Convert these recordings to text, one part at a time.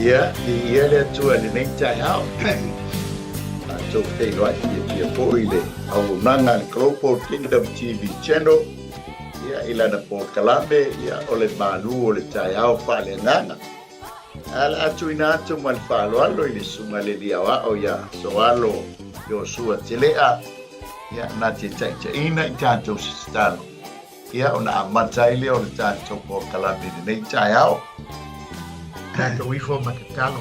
Ia le tua le nei TAEAO. So te right ia po ile au nanga Global Kingdom TV channel. Ia ila na po kalame ia ole MALØ ole TAEAO FAALEAGAGA. Ala atu ina atu mal faloalo ile sunga le liawa o ia soalo yo sua telea. Ia na te ina itato sistalo. Ia ona amatai le ole tato po kalame nei TAEAO. Tato wifo matatalo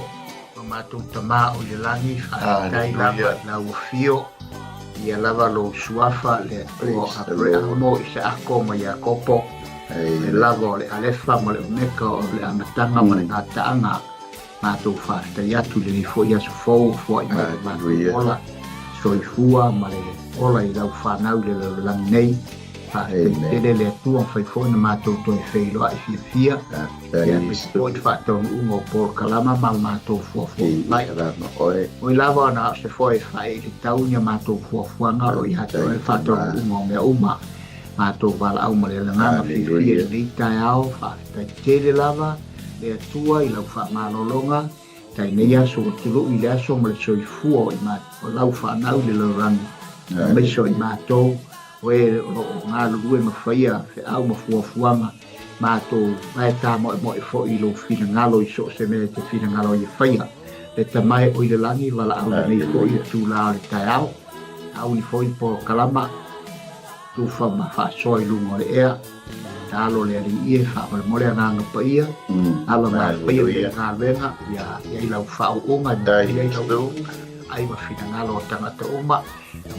matu tama o le langi tai lava na ufio ia lava lo suafa le o apre mo isa ako ma ya kopo le lava le alefa mo le meka o le amatanga mo le ngataanga matu fasta ya tu le fo ya su fo i ma ola soifua ma le ola i lau whanau le langi nei ele le tuang fai fo na matu to e feilo ai fia ya me sport fato ungo por kalama mal matu fo lai o lava na se foi fai le taunya matu fo nga o ya to e fato ungo me uma matu vala au le langa fia le TAEAO fa te lava le tua i lau fa malolonga tai nei aso tulu i le aso mo le soifua i ma o lau fa na le rangi me so i matu we o ngā lue mawhaia fe au mafuafuanga mātou mai tā mo fo i lo whina ngalo i so se mea te whina ngalo i whaia le tamai o i le langi wala au nei fo i tū la le TAEAO au ni fo i po kalama tu wha ma wha soa i lungo le ea ta alo le ari ie wha o le mole a nganga pa ia ala ma paia le ngā venga ia i lau wha o onga ia i lau ai ma whina ngalo o tangata oma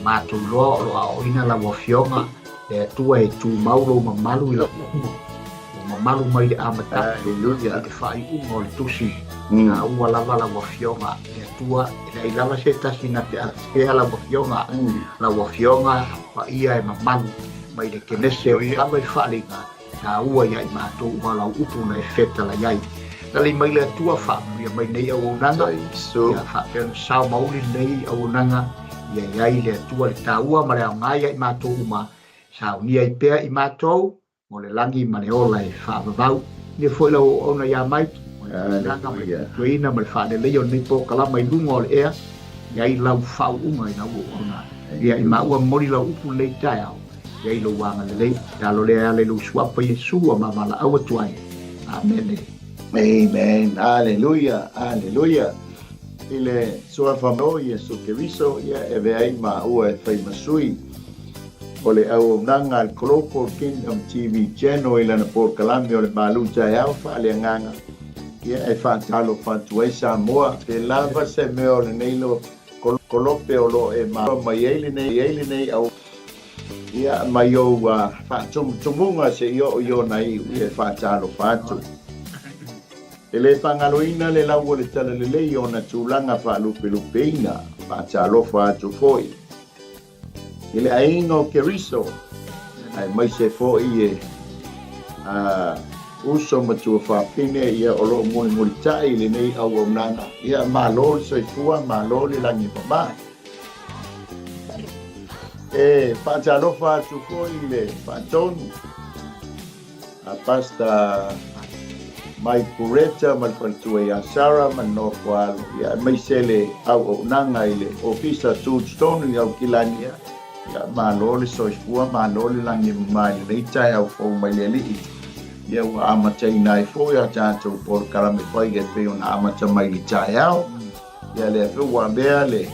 mātou loa o a oina la wafionga e tua e tū maulo mamalu i la mamalu mai le amata i te whai ungo le tusi na ua lava la wafionga e tua e i lava se tasi na te askea la wafionga pa ia e mamalu mai le kenese o lava i whalinga na ua ia i mātou wala upu na e feta la iai Nali mai le tua wha mai nei au nanga ia wha sao mauli nei au nanga ia iai le tua le tāua ma le au ngai i mātou uma sao nia i pēa i mātou mo le langi ma le ola e whaavavau nia fwoi lau ona ia mai nanga mai tuina ma le wha le leo nei po kalama i lungo le ea iai lau whau unga i nau ona ia i maua mori lau upu le TAEAO iai lau wanga le lei talo le ale lu suapa Yesua ma mala awa tuai Amen. Amen. Hallelujah. Hallelujah. Ile sua famo Yesu Keriso ia e vei ma ua e fai masui. O le au nanga al Global Kingdom TV channel ila na por kalami o le MALØ TAEAO FAALEAGAGA. Ia e whaatalo 𝚜𝚑𝚙𝚢𝚒 te lava se meo le neilo kolope o lo e ma mai eile nei au ia mai o whaatumunga se io nai ia e whaatalo whaatu. Ele pangaloina le lau le tala le lei o na tūlanga whaalupelupeina whaatalofa atu foi. Ele ainga o Keriso ai mai se foi e uso matua whapine ia o loo moni tai le nei au au nanga. Ia MALØ le soifua, MALØ le langi pamai. E whaatalofa atu foi le whaatonu. A pasta mai pureta mal fantua ya Sara man no kwal ya mai sele au nanga ile ofisa touchstone ya kilania ya MALØ le soifua MALØ le langi mai le TAEAO fo mai le li ya wa amata inai fo ya tanto por karame pai ge pe una amata mai le TAEAO ya le fo wa bea le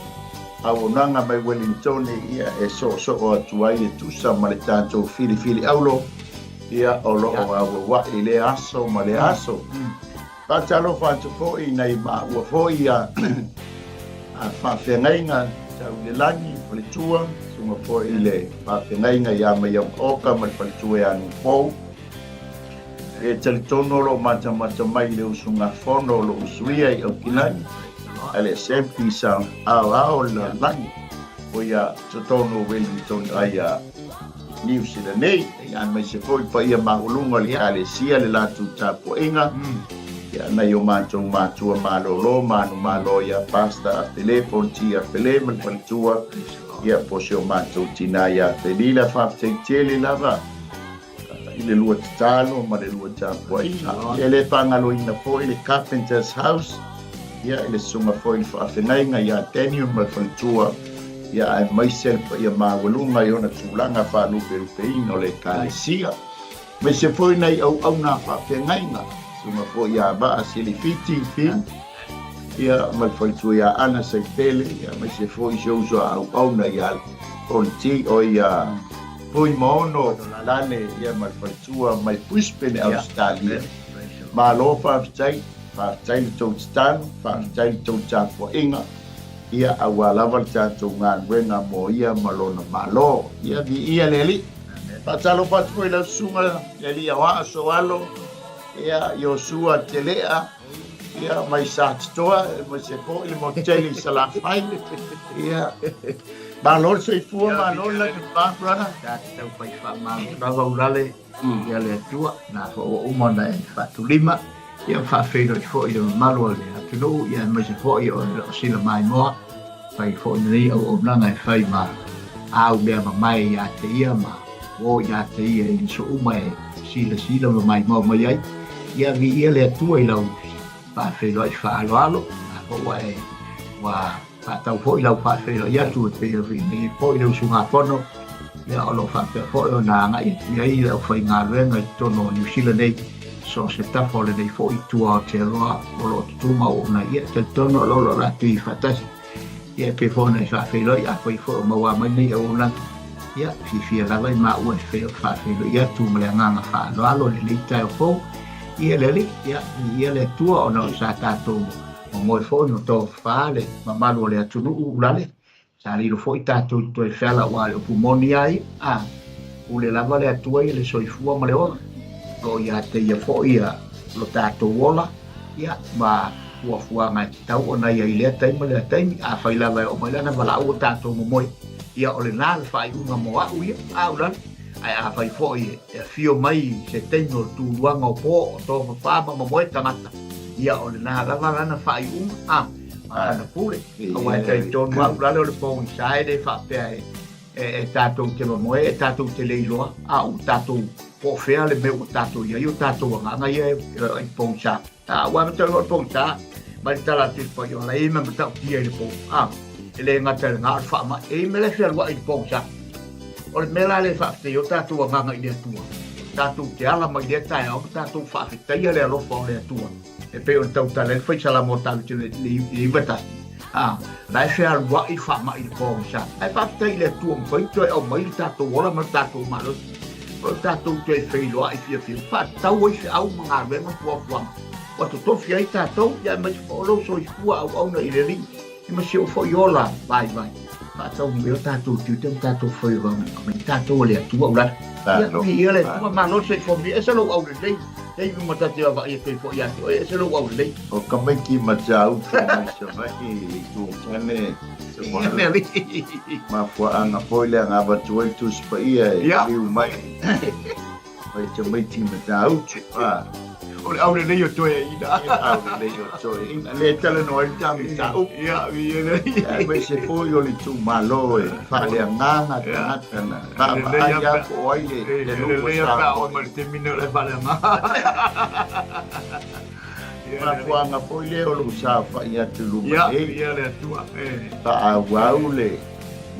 au nanga mai Wellington ya e so o tuai e tusa mal tanto fili aulo ia o lo wa ile aso ma le aso pa talo fa tu fo i nei ma wa fo ia a fa fengainga tau le langi o le tua suma fo ile fa fengainga ia mai o ka ma fa tua ia ni fo e tali tono lo mata mai le usunga fono lo usuia i o kilani ale sempi sa au la langi o ia tono Wellington ai New Zealand ia mai se foi pa ia maulunga le ale sia le latu tapo inga ia na yo matua malolo malo ia pasta a telefon tia teleman pantua ia posio matua tina ia telila fa tele lava ile lua talo ma le lua tapo inga ele pangalo ina foi le carpenter's house ia le sunga foi whaafengainga ia tenium mai whalitua ia ai maisel pa ia mawalunga i ona tūlanga whalupe ino le kālesia. Me se foi nei au na whaafengainga sunga foi ia baa sili fiti fin ia mai whalitua ia ana sai tele ia mai se foi se uso au na ia politi o ia pui maono lane ia mai whalitua mai puspene Australia. MALØ whaafetai le tau titano, whaafetai le tau tāpuainga, ia awa lava le tātou ngā nuenga mo ia malona MALØ, ia vi ia leli. Patalo patu i lau sunga leli awa soalo, ia Iosua telea, ia mai sātitoa, mai se po i mo teli salafai, ia MALØ se fua MALØ la ki pāprana. Tātou pai whamāma rawa urale, ia le atua, nā wha umana e whatulima, ia whawhero i fo i le malo le atunu, ia mai se fo i o sila mai moa, pai fo i nei au nanga e whai ma au mea ma mai ia te ia ma, o ia te ia i so uma e sila ma mai moa mai ai, ia vi ia le atua i lau whawhero i whaaloalo, nā fo e wa whatau fo i lau whawhero i atu e pēra vi nei fo i lau sunga pono, ia o lo whawhero fo i o nā ngai, ia i lau whai ngā ruenga i tono New Zealand nei, so se tafo le nei fo i tua o te roa o lo tuma o na ia te tono lo ratu i whatasi. Ia pe fo nei whawhero i a fo o maua mai nei au lang. Ia whiwhia lawa i maa ua e wheo whawhero i atu ma le nganga whaaloalo le li tai o fo. Ia le li, ia le tua o na o sa tātou o moe fo no tō whaale ma malu o le atunu ulale. Sa riro fo i tātou to e whala wa le pumoni ai. Ule lava le atua i le soifua ma le ona. O ia te ia fo ia lo tātou ola, ia ma fuafua ngai tau o na ia i lea taima lea taimi, a whailawa o mai lana wala o tātou momoe, ia o le nā le whai unga mo au ia, au lan, ai a whai fo ia, e fio mai se teino tūruanga o pō, o tō whapāma momoe tangata, ia o le nā lava lana whai unga, ana pule, o mai tei tōnu au lana o le pōngi sae le whapea e tātou te momoe, e tātou te leiloa, au tātou po fea le meu tātou ia, i o tātou nganga ia i pōngsa. Wa me tau o pōngsa, mai tala tipa i o la ime me tau tia i le pōng. E le ngata le ngā whaama, e me le fea lua i pōngsa. O le mela le whaafte i o tātou nganga i le atua. Tātou te ala mai le TAEAO, tātou whaafetai a le alofa o le atua. E pe o le tau tala, le whaisala mo tau te le iwatasi. Lai fea lua i whaama i le pōngsa. Ai whaafetai i le atua mwhaito e au mai le tātou ola ma tātou MALØ. O tātou te whailoa i whia. Whātau i whia au mga renga fuafuanga. O to tofi ai tātou, ia mai whaolo so i fua au na i le ring. I ma se o whai ola, vai. Whātau mi o tātou tiutem, tātou whaiwa, mai tātou le atua ulan. Ia mi ia le tua MALØ se i whami, e se lau au le lei. Ei mi matati a vai e pei fo i atu, e se lau au le lei. O ka mai ki matau, mai se vai i tu kane. Ma fua anga poile anga batuai tu spa ia e liu mai. Mai te mai ti matau. O le au le lei o toe ina. Au le lei o toe ina. Le tala no ai tami tau. Ia, ia nei. Mai se foi o li tu MALØ e whaaleanganga tanatana. Ka aia ko ai le lupa sa. Le lei a pao ma le te mino le whaaleanganga. Ma fuanga poile o lu sa whai atu luma e. Ia le atua. Pa a wau le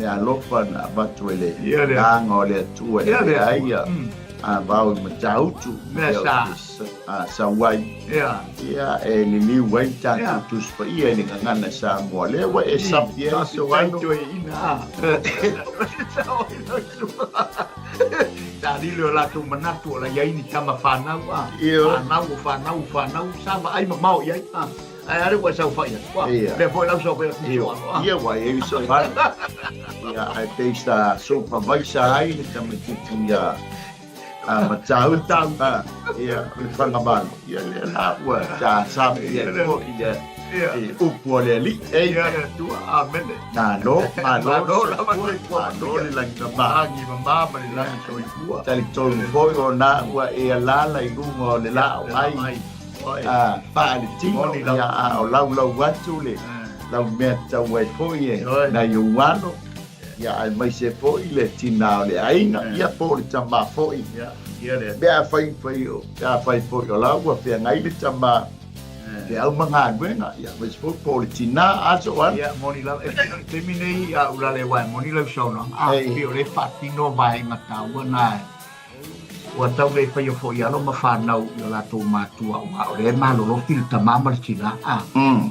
alofa na batu ele. Kanga o le atua e le aia. A wau i matautu. Mea sa. Sa wai. Ia e li liu wai tātou tuspa ia ni ngana sa mua le wa e sapi e so wano. Tātou e ina. Ta lilo la tu manatu la yai ni kama whanau whanau sama ai mamau yai ai are wa sau fai le foi lau so pe ia wa e so fai ia ai pesta so pa vai sai ni kama titu ia matau ia le whangaman ia le la wa ta sapi ia ko ia upu le li ia tu amene MALØ le lang na angi mama le lang so i fua tali tonu foi o na wa e alala i lungo le la ai pa le timo ia o lau watu le lau mea tau e foi e na iuano ia ai mai se foi le tina le aina ia po le tama foi ia le bea fai foi o lau wa fea ngai le tama Te au manga wenga ia wes football tina aso wan. Ia moni la te mine ia ula le wai moni la sona. Pe o le fatino vai ngata wana. Wa tau le fa yo fo ia lo ma fa nau yo la to matua wa o le ma lo fil tamama tina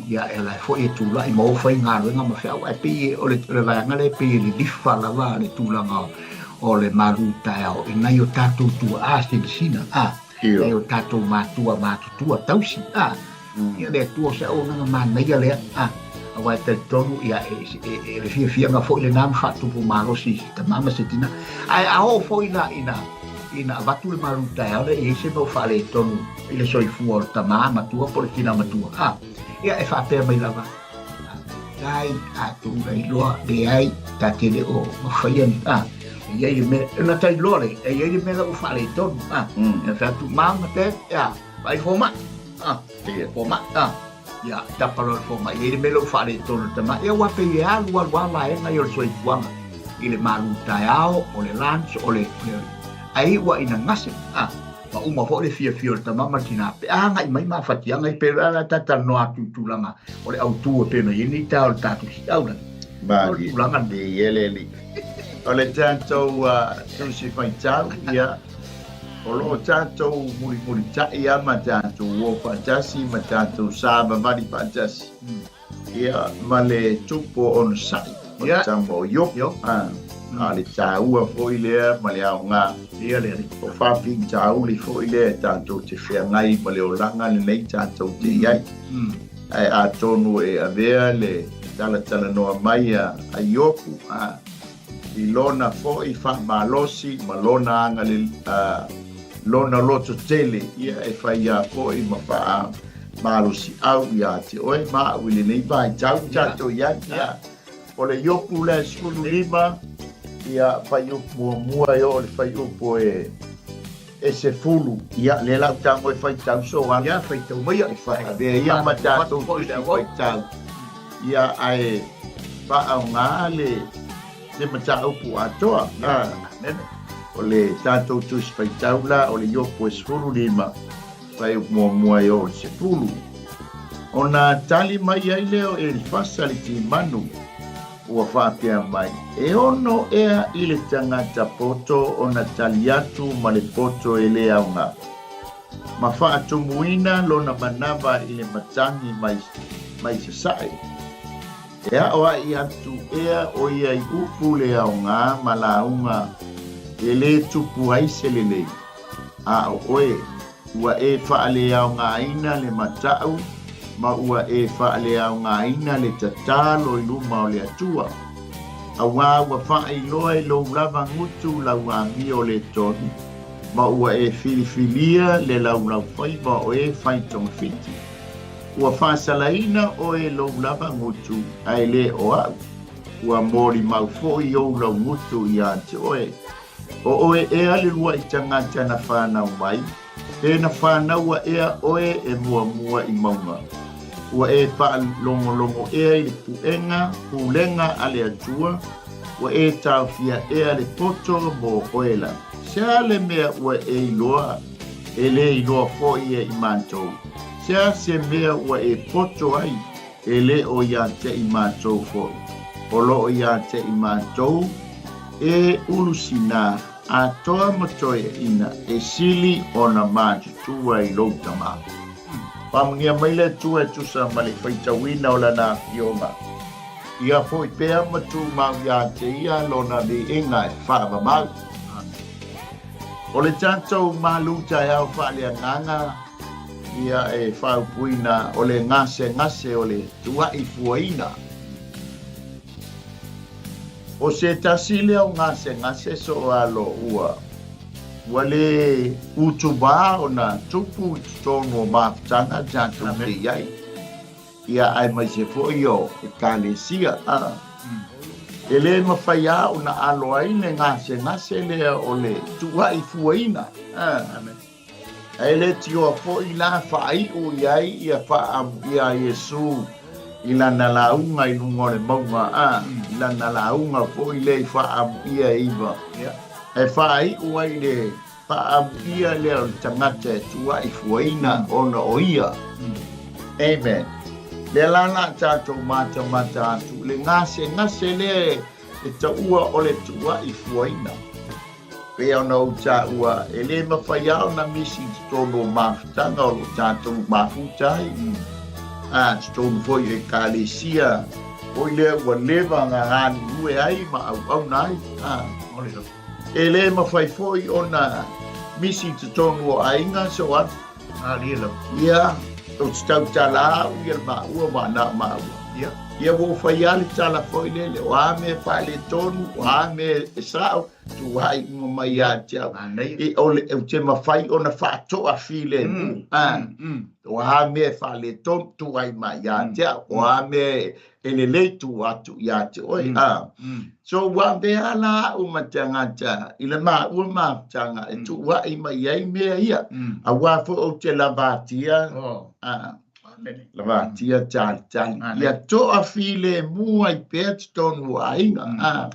ia ela fo e tula i mo fa nga lo nga ma fa wa pe o le va nga le pe le difa la va le tula nga o le MALØ TAEAO ina yo tatu tu se sina yo tatu matua tau si ia le tu se o nga ma na ia le wa te tonu ia e le fia nga fo le nam fa tu ma lo si tamama se tina ai a o fo ina batu le MALØ TAEAO le se mo fa le tonu ile soi fu o tama matua por tina matua ia e fa pe mai lava dai tu dai lo de ai ta te le o fa ia ia me na tai lo le ia me la fa le tonu ia fa tu mama te ia vai fo ma te fo ma ia ta palo fo ma ia me lo fa le tonu tama ia wa pe ia wa la nga yo soi fuanga ile MALØ TAEAO o le lunch o le ai wa ina ngase pa uma fo le fia ta mama tina pe nga mai ma fatia ngai pe la ta no tu langa o le autu pe no yini ta o ta tu si au ba di langa de yeleli o le tanto tu si fai tau ia o lo tanto muri ta ia ma tanto wo fa jasi ma tanto sa ma mari pa jasi ia ma le tupo on sai ia tambo yo le tāua fo i lea ma le au ngā. Ia le o whawhi tāu li fo i lea tātou te whiangai ma le o langa le nei tātou te iai. Ai a tonu e avea le tala noa mai a IOPU. I lona fo i wha malosi ma lona anga le lona loto tele ia e whai a fo i ma wha malosi au ia te oe ma au le nei vai tātou iai. O le IOPU le skulu lima ia fai mua yo le fai upo e se fulu ia le la tango e fai tau so ia fai tau mai e fai de ia mata to fai tau ia ai fa nga le mata upo atoa o le tanto tu fai tau la o le yo pues fulu lima fai mua yo se fulu ona tali mai ai leo e facility manu ua whapea mai. E ono ea i le tangata poto o na tali atu ma le poto e le aunga. Ma whaatumuina lo na manava i le matangi mai se sae. Ea oa i atu ea o ia i upu le aunga ma la aunga e le tupu aise le lei. A o oe, ua e whaale aunga ina le matau ma ua e whaale au ngā ina le tatalo i luma o le atua. A wā wha i loa i lo lava ngutu lau ngā mi o le tonu. Ma ua e filifilia le lau whaiva o e whaitonga fiti. Ua whasalaina o e lo lava ngutu ai le o au. Ua mori mau fo i o lau ngutu i ante oe. O oe e ale lua i tangata na whanau mai. E na whanaua ea oe e mua i maunga. Ua e wha longo ea i le pulenga a le atua. Ua e tauwhia ea le poto mo oela. Sea le mea ua e iloa, e le iloa fo ia i mātou. Sea se mea ua e poto ai, e le o ia te i mātou fo. O lo o ia te i mātou, e ulusina a toa matoe ina e sili o na mātu tua i louta mā. Pamungia maile tua e tusa ma le whaitawina o lana fionga. Ia po i pēa matu mau ia te ia lona le inga e whaava mau. O le tātou MALØ TAEAO FAALEAGAGA ia e whaupuina o le ngase o le tuai fuaina. O se tasile o ngase so alo ua. Ua le utuba o na tupu tono mafutanga jantu te iai. Ia ai mai se foio e kalesia. E le mawhaia o na alo aine ngase lea o le tuai fuaina. E le tio foi la whai o iai ia whaamu ia Yesu. Ila na launga i lungo le maunga ila na launga fo i le whaamu ia iwa e whai ua i le whaamu ia le o tangata e tua i fuaina ona o ia Amen. Le lana tātou mata atu. Le ngase le taua o le tua I fuaina. Pea ona o tāua e le mawhaiao na misi tono mafutanga o tātou mafutai. Tono foi e kālesia. O le ua lewa ngā ngāni ue ai ma au nai. E le mawhaifoi ona misi tono o ainga so atu. Lilo. Ia, o tau tala ia maua mana maua. Ia wo whaiale tala foi lele, o ame whaile tonu, o ame sao, tu hai mo mai a tiau. E ole e te mawhai o na whatoa while mu. O ame whaile tonu, tu hai mai a tiau. O ame ele leitu atu ia te oi. So wa mea la o matangata, ila ua matanga, e tu wa I mai ai mea ia. A wa fo o te lavatia. Lavatia tali. Ia toa while mua I pēt tonu ainga.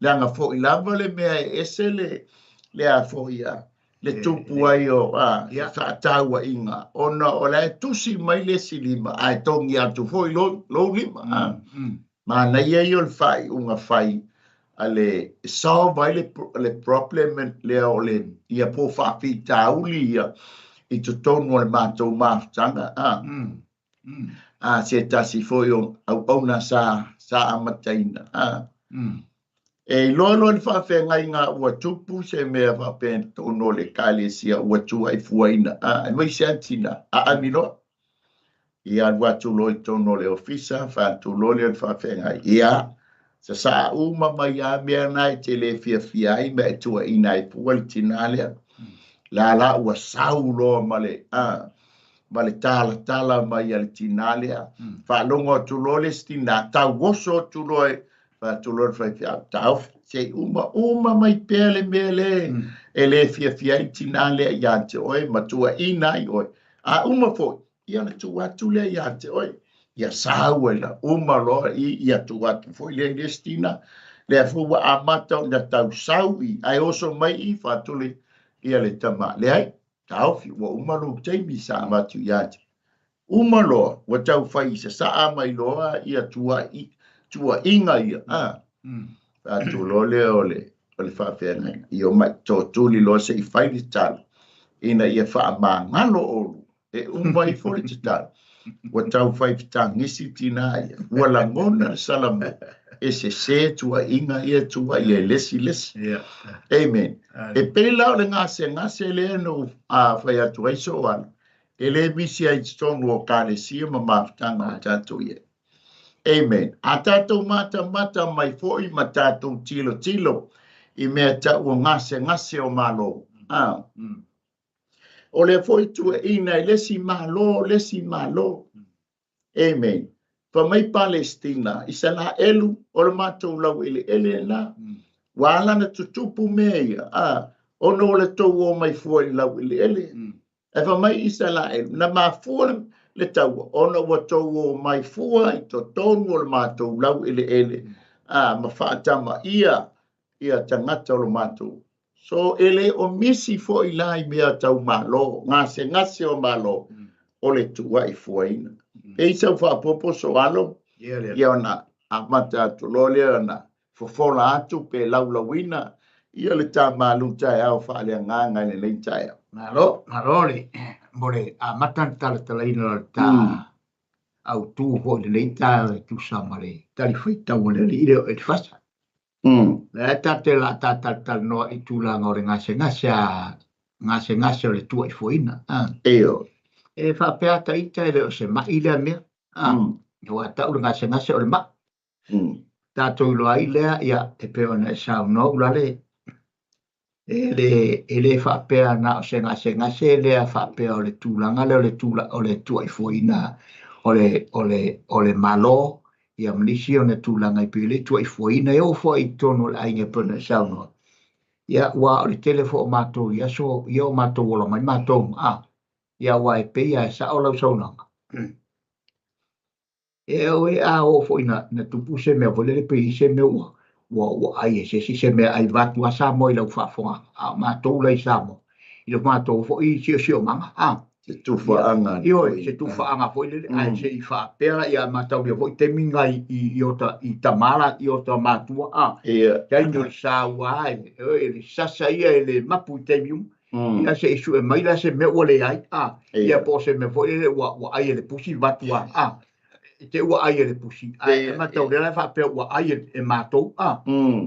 Langa fo I lava le mea ese le a fo ia. Le tupu ai o whaataua inga. Ona o le tusi mai le silima. Ai tongi atu fo I lo lima. Ma na ia I o le whai unga whai. Ale solve ai le problem le o le ia po whawhi tauli ia. I to tonu le mātou mafutanga. Se tasi foi au ona sa amataina. E lono le whawhengai ngā ua tupu se mea whapen tono le kālesia ua tu ai fuaina. E mai se antina. Amino. Ia watu loi tono le ofisa, whatu loi le whawhengai. Ia. Sa uma mai a mea nai te le fiai me tua ina I pua le tinalea. La ua sau loa male tala mai al tinalea. Whalongo tu lole stina. Tau woso tu loe. Tu lole fiai. Tau se uma mai pele mele. E le fiai tinalea ia te oi. Ma tua ina I oi. Uma foi. Ia na tua tule ia te oi. Ia sauela. Uma loa ia tua foi le stina. Le fua amata na tau saui. Ai oso mai I whatule. Ia le tama. Le ai. Tau fi wa umalo teimi sa amatu iati. Umalo wa tau fai sa amai loa ia tua inga ia. Tu lole ole whawhenga. Ia mai tō tūli loa se I whai li tala. Ina ia wha mangalo olu. E umai fori te tala. Wa tau whai tangisi tina ia. Wala ngona salamu. E se tua inga ia tua ia lesi. Amen. E pela o le ngase le no whai atu aiso wana. E le misi ai tonu o kālesia ma mafutanga o tātou ia. Amen. A tātou mata mai foi ma tātou tilo. I mea tau o ngase o malo. O le foi tua ina lesi malo. Amen. Pa mai Palestina, isa la elu, o le mātou lau ele na. Wala na tutupu mea, ono le tau o mai fua I lau ele. E pa mai isa la elu, na ma fua le tau, ono wa tau o mai fua, I to tonu o le mātou lau ele. Ma whaatama ia tangata o le mātou. So ele o misi fua I lai mea tau malo, ngase o malo, o le tua I fuaina. E isa whaapopo so alo, ia ona amata atu lole ona fofola atu pe laulawina, ia le tā malu TAEAO FAALEAGAGA le lei TAEAO. Marole, mole amata tala ina le tā au tū ho le lei TAEAO tu samare, tali whaitau le li ire e whasa. Le tate la tal noa I tūlanga o le ngase o le tua I fuaina. Eo. E whapea taita ele o se mai lea mea. Wa tau le ngase o le ma. Tātou loa I lea ia e peo na e sao no ulale. Ele whapea na o se ngase lea whapea o le tūlanga le o le tua I fuaina. O le malo ia manisi o le tūlanga I pele tua I fuaina e o fua I tono le ainga peo na e sao no. Ia wa o le telefo o mātou ia so ia o mātou ola mai mātou ia wa e peia e sa o lau saunanga. E oe o foina na tupu se mea vole le pei se mea wa ai se mea ai vatu a sa mo I lau whafonga. Mātou lai sa mo. I lo mātou fo I sio manga. Se tufaanga. Io se tufaanga foi le ai se I fa pera ia matau ia foi te minga I tamala I o ta matua kai no sa wai le sasa ia le mapu te miu ia se isu e mai la se me ole ai ia po se me foi le wa ai le pusi vatua te ua ai le pusi ai matau le fa pe ua ai e matou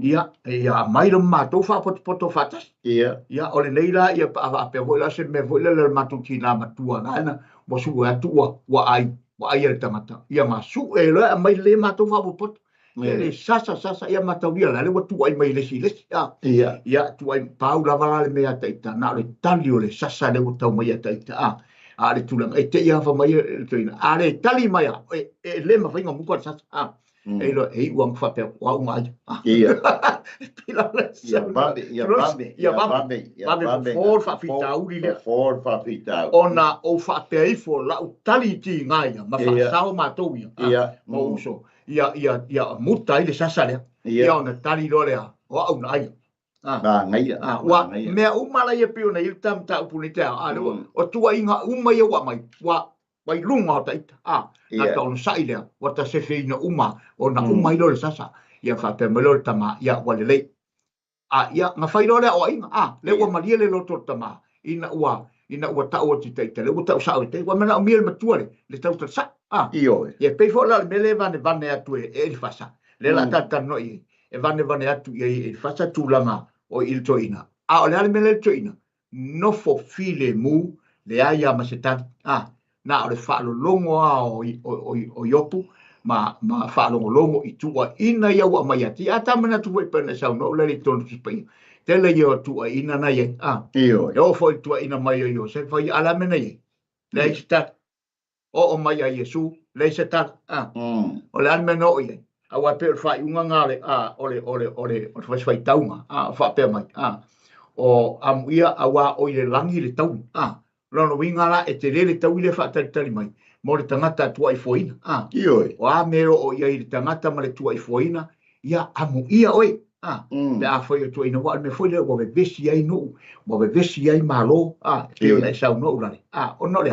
ia mai le matou fa poto fatas ia ole leila ia pa pe voi la se me voi le matou tina matua na mo su atu ua ai le tamata ia ma su e le mai le matou fa poto le sasa ia matau ia le watu ai mai le si ia tu ai pau la vala le mea taita na le tali o le sasa le watu mai taita ale tulang e te ia fa mai toina ale tali mai e le ma fainga mu ko sa e lo e uang fa pe wa unga ia pila ia babe for fa fitau le ona o fa pe fo la tali ti ngai ma fa sao ma to ia mo uso ia muta ile sasa le ia ona tali lo le wa unga ai ngai wa me umala ia piu na iltam ta punita o tua inga uma ia wa mai wa lunga ta na ta on saile wa ta se feina uma o na uma ilo sasa ia fa te melo tama ia wa le ia nga fai lo le o inga le wa malia le loto tama ina wa ta o ti te le ta sa o te wa mena o miel matuale le ta sa io ia pe fo la mele vane atu e fasa le la ta no e vane atu e fasa tu langa o il toina o le ale mele toina no fo file mu le aia ma se ta na o le falo longo o IOPU ma falo longo I tua ina ia wa mai ati ata mana tu e pena sa no le tonu spai te le yo tua ina na ye yo fo tua ina mai yo se fai ala mena ye le sta o mai ya Yesu le se ta o le ale mena o ye awa pe fai unga ngale ole fai taunga fa pe mai o amuia awa o le langi le tau lono winga la e te lele tau le fa tali mai mo le tangata tua I foina o a mero o ia I le tangata ma le tua I foina ia amuia oi pe a foi tua ina wa me foi le o vesi ai no mo vesi ai malo pe o le sau no la o no le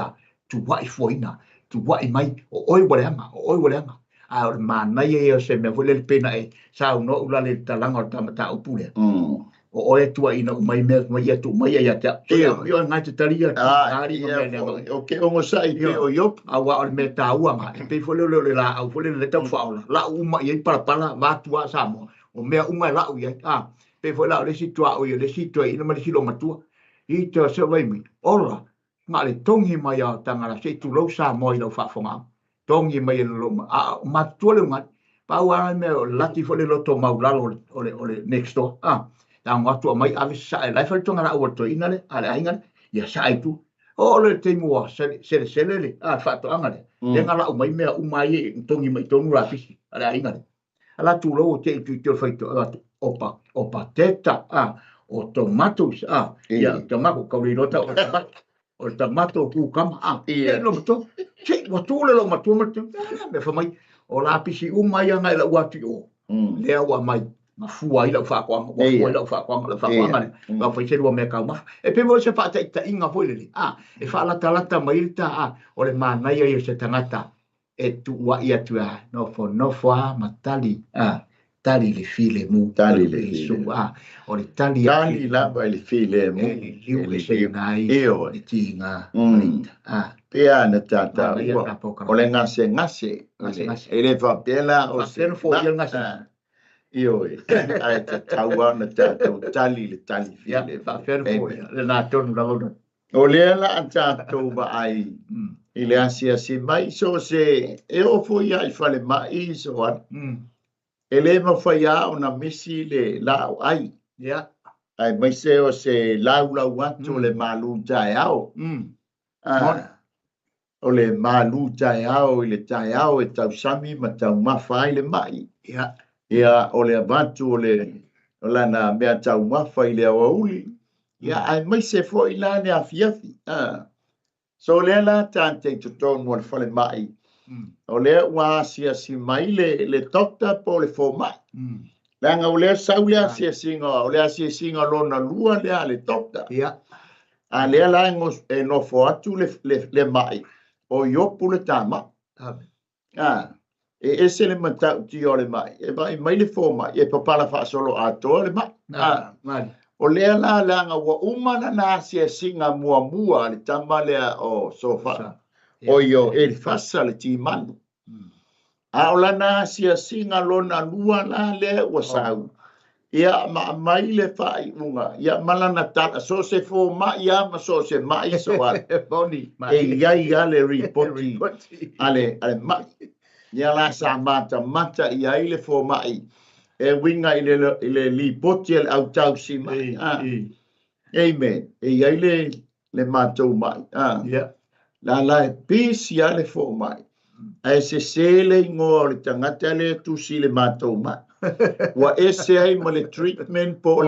tua I foina tua I mai o oi wale anga a mana ye se me vole pena e sa no ula le talanga tamata upule o e tua ina mai me mai tu mai ya ta yo nga te talia ari o ke o sai pe o yo a wa me ta ua ma pe vole le la au vole le ta fa la uma ye para va tua sa mo o me uma la u ye pe vole le si tua o ye le si tua ina ma si lo matua I te se vai mi ora ma le tongi mai ya tanga la se tu lo sa mo I lo fa fonga tongi mai lo ma tu le ngat pa wa me lati fo le loto maulalo ole next door ta ngatu mai ave sa e lai fa tonga na o to ina le ale ainga ya sa tu o le te mo se le fa to anga le ngala o mai me o mai tongi mai tonu la fisi ale ainga ala tu lo te fa to opa teta o tomatoes ya tomato ka ri nota o tomato ku kama lo to che wa tu le lo matu me fa mai o la pisi umai anga la wa ti o le wa mai ma fuai la fa kwa la fa kwa la fa se lo me ka ma e pe mo se fa ta inga foi le e fa la talata mai ta o le mana ia se tangata e tu wa ia tu no fo matali tali le file mu tali le su o le tali la ba le file mu le se nai e tinga pe ana tata o le ngase e le fa pela o se fo ia ngase io ai te taua na tata tali file fa fer fo le na tonu la lo o le la tata ba ai ile asia si mai so se e o fo ia I fale mai so ele ma faia ona misi le la ai ai mai se o se lau atu le malu TAEAO o le malu TAEAO I le TAEAO e tau sami ma tau mafa I le mai ia o le avatu o lana mea tau mafa I le awauli ia ai mai se fo I la ne afiafi so le la tante tutonu al fale mai o le wa si mai le tokta po le fo mai langa o le sau le asia singa o le asia singa lona lua le ale tokta A lea la e no fo atu le mai. O iopu le tama. E ese le matau ti o le mai. E mai le fo mai. E papala fa solo ato le mai. O lea la langa wa umana na sia singa mua le tama lea o sofa. O yo e fasa le ti manu. A o lana sia singa lona lua la le wa sau. Ia mai le fai unga. Ia malana tata. So se fo mai ia ma so se mai so a. E ia le ripoti. Ale mai. Ia la sa mata ia le fo mai. E winga ile li poti el au tau si mai. Amen. E ia le matou mai. La peace ia le fo mai. E se le ingoa le tangata le tu si le matou mai. Wa ese ai mo le treatment po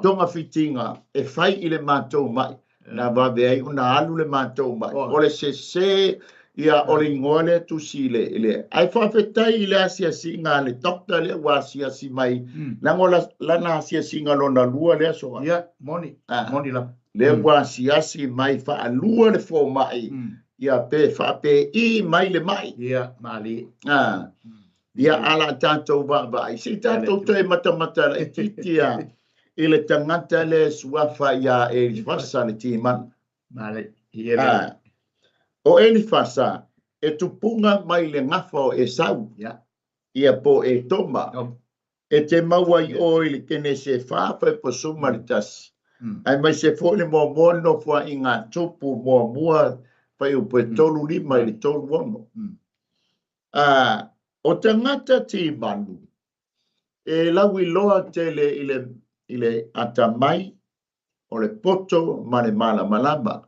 tonga fitinga. E fai ile matou mai. Na vawe ai una alu le matou mai. O le se ia o le ingoa le tu si le. Ai whawhetai ile asia singa le dokta le wa asia si mai. Lango lana asia singa lona lua le aso. Ia, moni la. Le wa asia si mai wha alua le fo mai. Ia pe whape I mai le mai. Ia, mali. Ia ala tātou vai. Si tātou te mata e titia I le tangata le suafa ia e fasa le timan. Male. O e fasa e tupunga mai le ngafa o e sau. Ia po e toma. E te maua I o I le kene se whawha po suma le tasi. Ai mai se fo le mua no fua I ngā tupu mua pai upo e tolu lima I le tolu wono. O tangata ti manu, e lawi loa te ile atamai, o le poto ma le malamalama.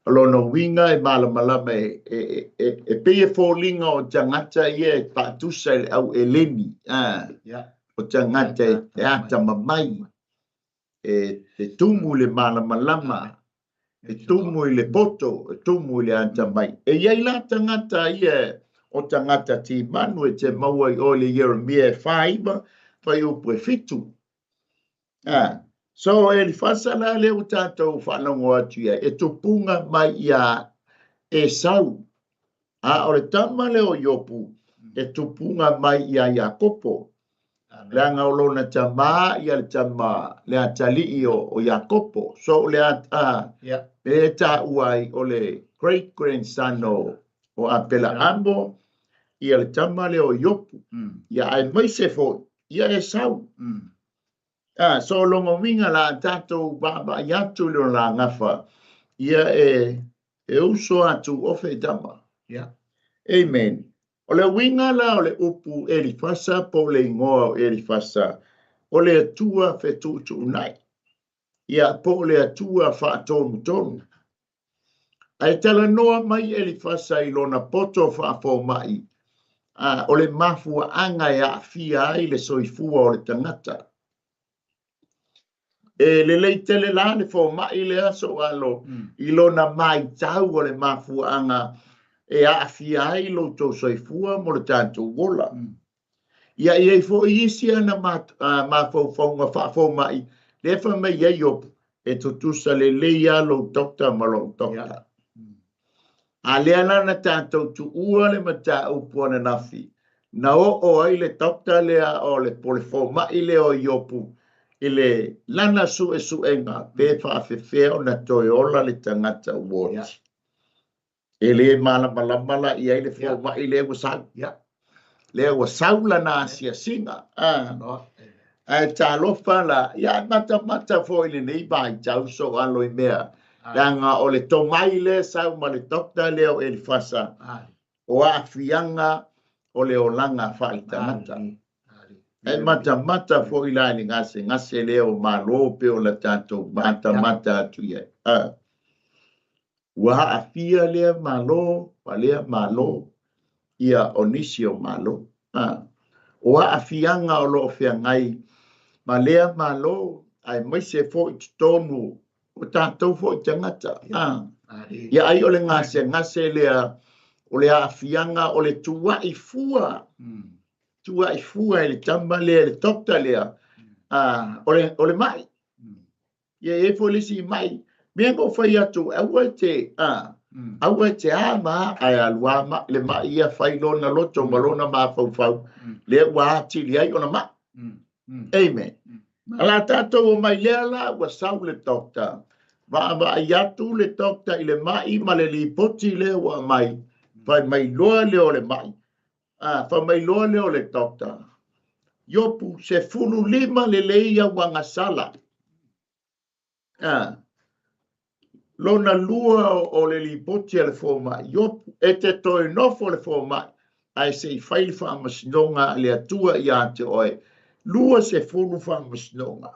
Lono winga e malamalama e peye fōlinga o tangata ia e patusa le au eleni. O tangata e atamamai, e tumu le malamalama, e tumu I le poto, e tumu I le atamai. E iei la tangata ia o tangata ti manu e te maua I o le Yeremia e whaiba, whai upu e fitu. So e li whasala le o tātou whanongo atu ia, e tupunga mai ia e sau. O le tama le o iopu, e tupunga mai ia kopo. Le anga o lona tama, ia le tama, le atali o Iakopo. So le ta uai o le great grandson o apela ambo, ia le tama le o iopu. Ia ai mai se fo, ia e sau. So longo winga la tatou baba iatu le la ngafa. Ia e uso atu ofe tama. Amen. O le winga la o le upu e li fasa po le ingoa e li fasa. O le atua fetutu unai. Ia po le atua whaatonu. Ai tala noa mai e li fasa I lona poto whaafo mai. O le mafua anga e a fia ai le soifua o le tangata. E le leitele la le fo mai le aso alo. I lona mai tau o le mafua anga e a fia ai lo to soifua mo le tātou wola. Ia I fo isi ana mafo fonga whaafo mai. Le fa mai iop e tutusa le leia lo dokta ma lo dokta. A lea lana tātou tu ua le mata upuana nafi. Na o ai le dokta lea o le polefo mai le o iopu. Ile lana su enga pe whaafewheo na toi ola le tangata watch. Ele malamalama I ai le fo mai le wasau. Le wasau lana asia singa. Ai talofa la ia mata fo ile nei bai tau so alo I mea. Danga o le tomai le sau ma le dokta le o ele fasa. O a fianga o le olanga whai tangata. E mata fo ila ni ngase leo malo pe o la tato mata atu ia. Wa a fia lea malo, pa lea malo, ia onisio malo. O a fianga o lo fiangai, ma lea malo, ai mai se fo I tonu, o tato fo I tangata. Ia ai o le ngase lea, o le a fianga o le tua I fua. Tua I fua le tamba lea le tokta lea o le mai ia e folisi mai me ko fai atu awete awete ama ai alwa le mai ia fai lona loto malona ma fau le wa ti le ai ona ma amen ala tato mai le ala wa sau le dokta va ia tu le dokta ile mai ma le lipoti le wa mai fai mai loa le ole mai fai mai loa le ole dokta iopu se fulu lima le leia wanga sala lona lua o le lipoti le foma iopu e te toe nofo le foma ai se fai fa masnonga le atua ia te oe lua se fulu fa masnonga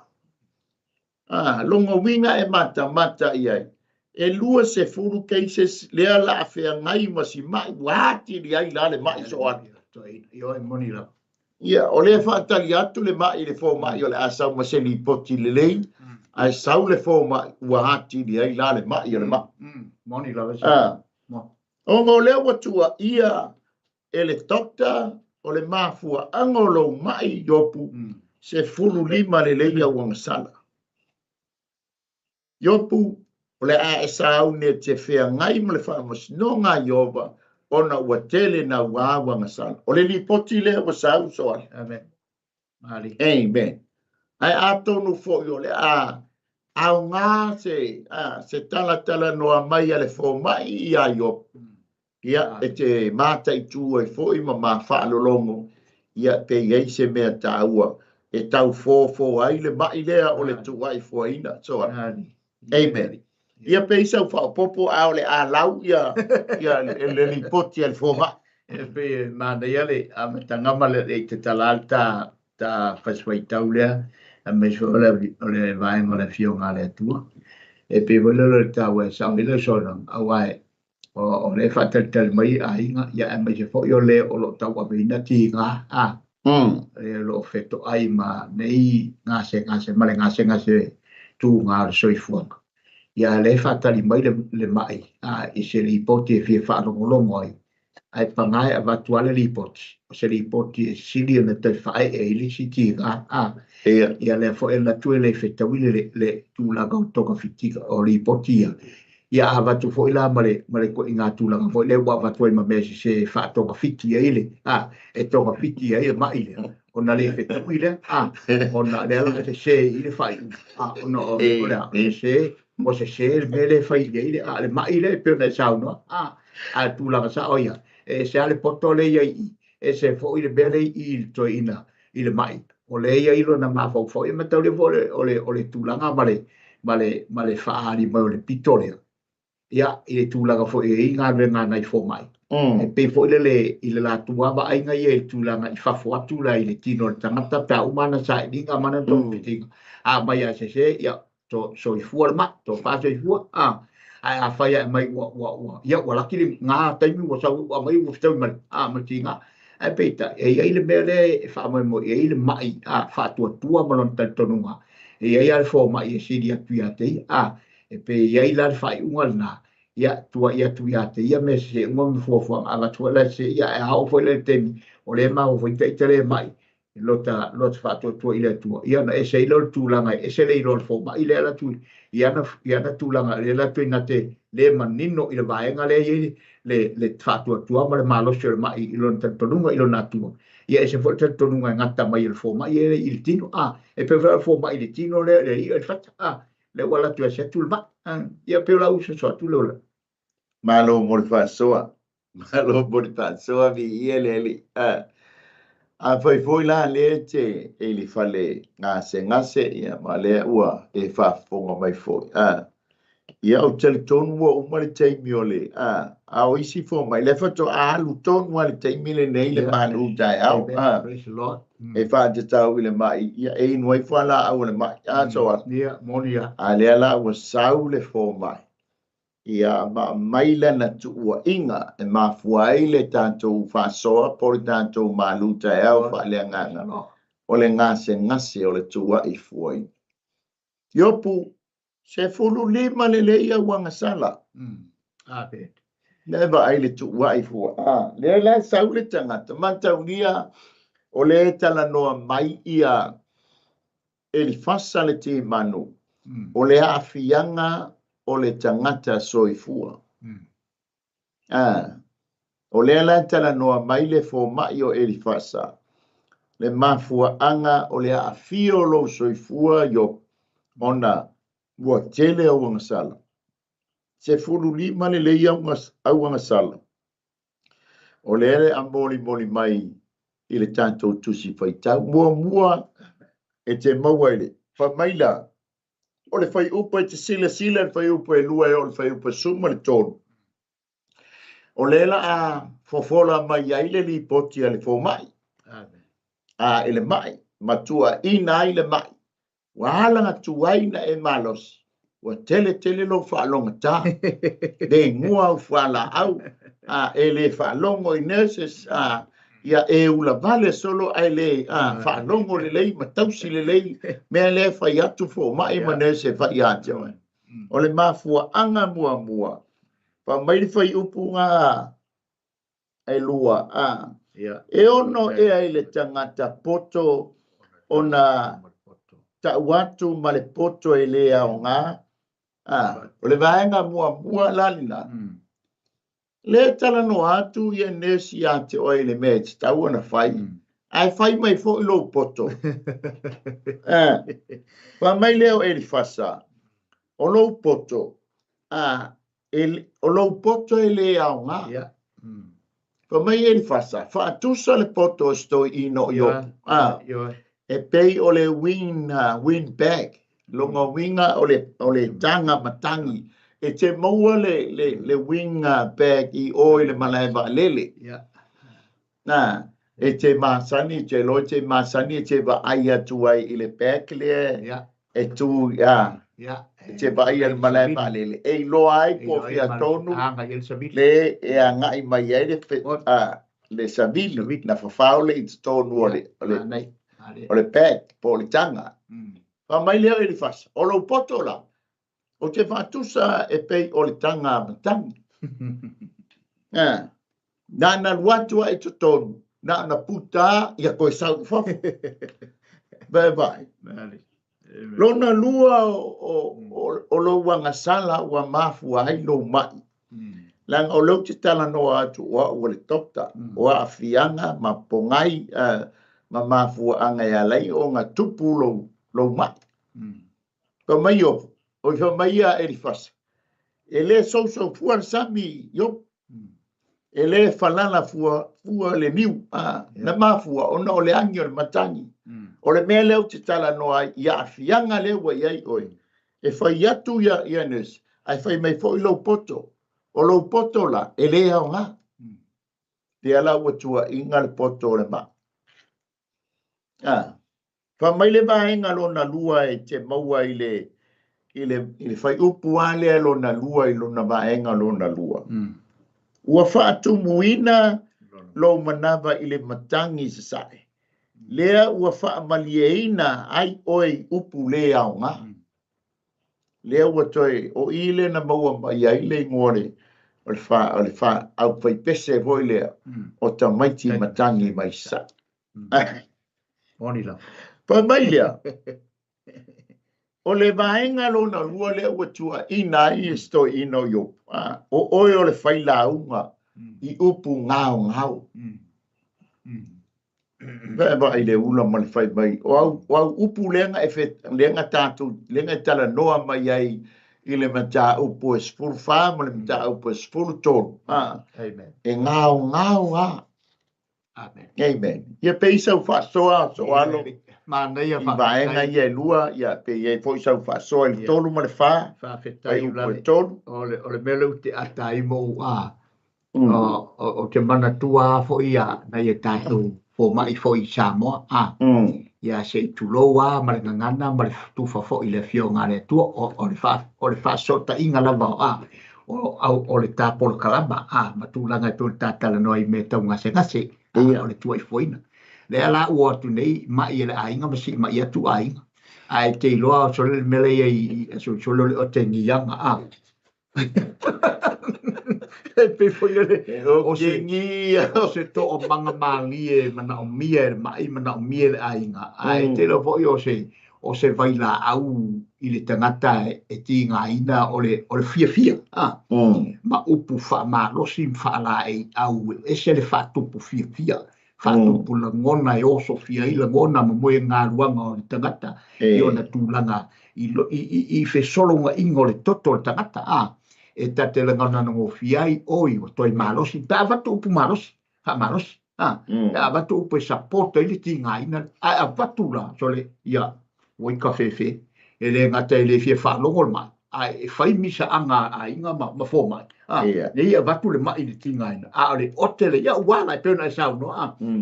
longa winga e mata ia e lua se fulu cases le ala afea ngai masi mai wati li ai la le mai so ati io e moni la ia o le fatali atu le mai le foma io le asau ma se lipoti le lei ai sau le foma wati li ai la le mai le mai moni la o ngo le watua ia ele dokta o le mafua angolo mai yopu se fulu lima le leia wang sala yopu o le a esau ne te fea ngai mo le famas no nga yoba ona ua tele na ua wang sala o le lipoti le wa sau so amen amen ai atonu fo yo le au ngā se tala noa mai ale fo mai ia yopu ia e te mata i tū e fo ima ma whaalolongo ia pe iei se mea tāua e tau fō ai le mai lea o le tuai fuaina so amen ia pe isau whaopopo au le a lau ia le lipoti al fo ma e pe mana ia le tangama le te talal ta faswai tau lea a me so o le vaenga le fionga le atua e pe wala le tau e sa mila sona awai o le fatal mai ainga ya e mai se fo yo le o lo tau avina ti nga e lo feto ai ma nei nga se male nga se tu nga soifua ya le fatal mai le mai i se lipoti e fie fa lo moi ai pangai ava tuale lipoti se lipoti e sili na te fai e ili si ti nga ya le fo e la tu le feto le tu la go toka fitika o lipoti ia ava tu foi la male ko inga tu la foi le wa tu ma me se fa to fiti ile e to fiti ile mai ile ona le fe tu ile ona le ala se ile fai ona ona se mo se mele fai ile le mai ile pe na sa no tu la sa oia e se ale potole ia e se foi ile bele il to ina ile mai o le ia ilo na ma foi ma to le ole tu la male fa ali mo le pitole ia e tūlanga fo e ngā renga nei fo mai. E pe fo ile la tua wa ai ngai e tūlanga i whafo atu la ile tino le tangata pia umana sa e dinga mana tō pitinga. Mai a se ia to so i fua ma, to whaso i fua. Ai a whai a mai ia laki le ngā taimi wa sau a mai wa stau mani. Ma tinga. E peita, e ile mea le e wha mo e ile mai whatua tua malon tantonunga. E ile fo mai e siri atu ia te e pe ia la fai unga na ia tu ia te ia me se ngom fo ala tu la se ia e hau fo le temi o le ma o te le mai lota fa tu ile tu ia na e se lo tu langa e se le lo fo mai le la tu ia na tu langa le la tu na te le manino ile vaenga le fa tu ma le malo se mai lo tantonunga ilo na tu ia e se fo tantonunga ngata mai il fo mai il tino e pe fo mai il tino le il fa le wala tu se tu ma ia pe la uso so tu lo malo morfasoa vi ele foi la leche ele fale ngase ia male ua e fa fonga mai foi ia o tel ton wo male te miole o isi fo mai le fato lu ton male te mile nei le manu dai e fa te tau ile mai ia e noi fala au le mai so ia monia ale la o sau le fo mai ia mai la na tu inga e ma fuai le tanto fa so por tanto malu TAEAO fa le nganga o le ngase o le tua i fuai iopu se fulu lima le ia wanga sala pe never ai le tua i fuai le la sau le tangata mantaunia o le tala noa mai ia e li fasa le te manu o le a'afiaga o le tagata soifua. O lea la talanoa mai le foma'i o Elifasa. Le mafua'aga o le a'afio o lou soifua io ona ua tele auaga sala. Se 15 lelei auaga sala. O lea le amoli mai i le tatou tusi faitau. Mua e te maua i le whamaila. O le whai upa e te sila, le whai upa e lua e o le whai upa suma le tonu. O lela a fofola mai ai le li poti a le fomai. A ele mai. Matua ina ai le mai. Wahalanga tuaina e malos. Wa tele lo whaalonga tā. De ngua u whala au. A ele whaalongo i nurses. Ia e ula vale solo ai le whaalongo le lei. Matausi le lei. Mea le whai atu fomai ma nurse whai atu. O le mafua anga mua. Pa mai whai upu ngā e lua. E ono e ai le tangata poto o na tauatu ma le poto e lea o ngā. O le vaenga mua lalina. Le tala no atu ia nesi a te oe le mea te tau ana whai. Ai whai mai fo ilo poto. Pa mai leo e li fasa. O lo poto. O lo poto e lea o ngā. Pa mai e li fasa. Fa atusa le poto sto ino yo. E pei o le wing bag. Longa winga o le tanga matangi. E te maua le wing bag i o le malaiva lele. E te masani, te loi te masani, e te va aia tuai i le bag le. E tu, te va aia le malaiva lele. E loa ai po fia tonu. Le e a ngai mai ai le savili. Na fafao le i tonu o le bag po le tanga. Pa mai leo e li fasa. O lo poto la. O te whatusa e pei o le tanga matangi. Na luatua e tutonu. Na puta ia koe sau fafu. Vai. Lona lua o lo wanga sala wa mafu ai lo mai. Lang o lo te tala noa atu o le tokta. O a fianga ma pongai ma mafu anga ia lai o ngā tupu lo mai. Pa mai o fa mai a Elifasa. E le so fuan sami yo. E le falala fua le niu. Na mafua ona o le angi o le matangi. O le mea leo te tala noa ia a fianga lewa iai oi. E fai atu ia nes. Ai fai mai fo i lo poto. O lo poto la e le au ngā. Te ala ua tua inga le poto o le ma. Fa mai le vaenga lo na lua e te maua i le fai upu ale lo na lua i lo na vaenga lo na lua. Ua whaatu muina lo manava i le matangi se sae. Lea ua wha malieina ai oi upu lea o ngā. Lea ua toi o ile na maua mai ai le ngore o le wha au whai pese voi lea o ta maiti matangi mai sa. Pa mai lea. O le vaenga lo na lua lea ua tua ina i sto ino yo. O oi o le whaila unga i upu ngau. Vea i le ula ma le whai mai. O au upu lenga tātu, lenga tala noa mai ai i le mata upu e spuru wha, ma le mata upu e spuru tonu. E ngau ha. Amen. Ia pe isau wha soa alo. I vaenga ia lua, ia pe ia fo isau wha soa i tonu ma le wha. Ai upu e tonu. O le mele te ata i mo o te mana tua fo ia na ia tātou fo mai fo i Samoa. Ia se tuloa ma le ngangana ma le tufa fo i le fio ngā le tua o le wha sota inga lava o le tāpolo kalama. Ma tūlanga i tōna tātala noa i me tau ngase. O le tua i foina. Le ala ua atu nei ma i le ainga ma i atu ainga. Ai te iloa o sole mele i sole o te ngiyanga. Pe foi o se ngia o se to o manga mali e mana o mia e mai mana o mia le ainga ai te lo foi o o se vai la au i le tangata e ti ngaina o le fia ma upu ma losi la e au e se le tupu fia tupu la ngona e oso fia i la ngona ma moe ngā ruanga o le tangata i ona tūlanga i fe solonga ingo le toto le tangata e ta te langana ngo fia i oi o toi malosi ta watu upu malosi malosi a watu upu e sapota i le ti ngaina a watu la so le ia oi ka fefe e le ngata e le fia whalongo ma e whai misa anga a inga ma fo mai ne ia watu le mai le tinga ina a le otele ia wala e pena e sau no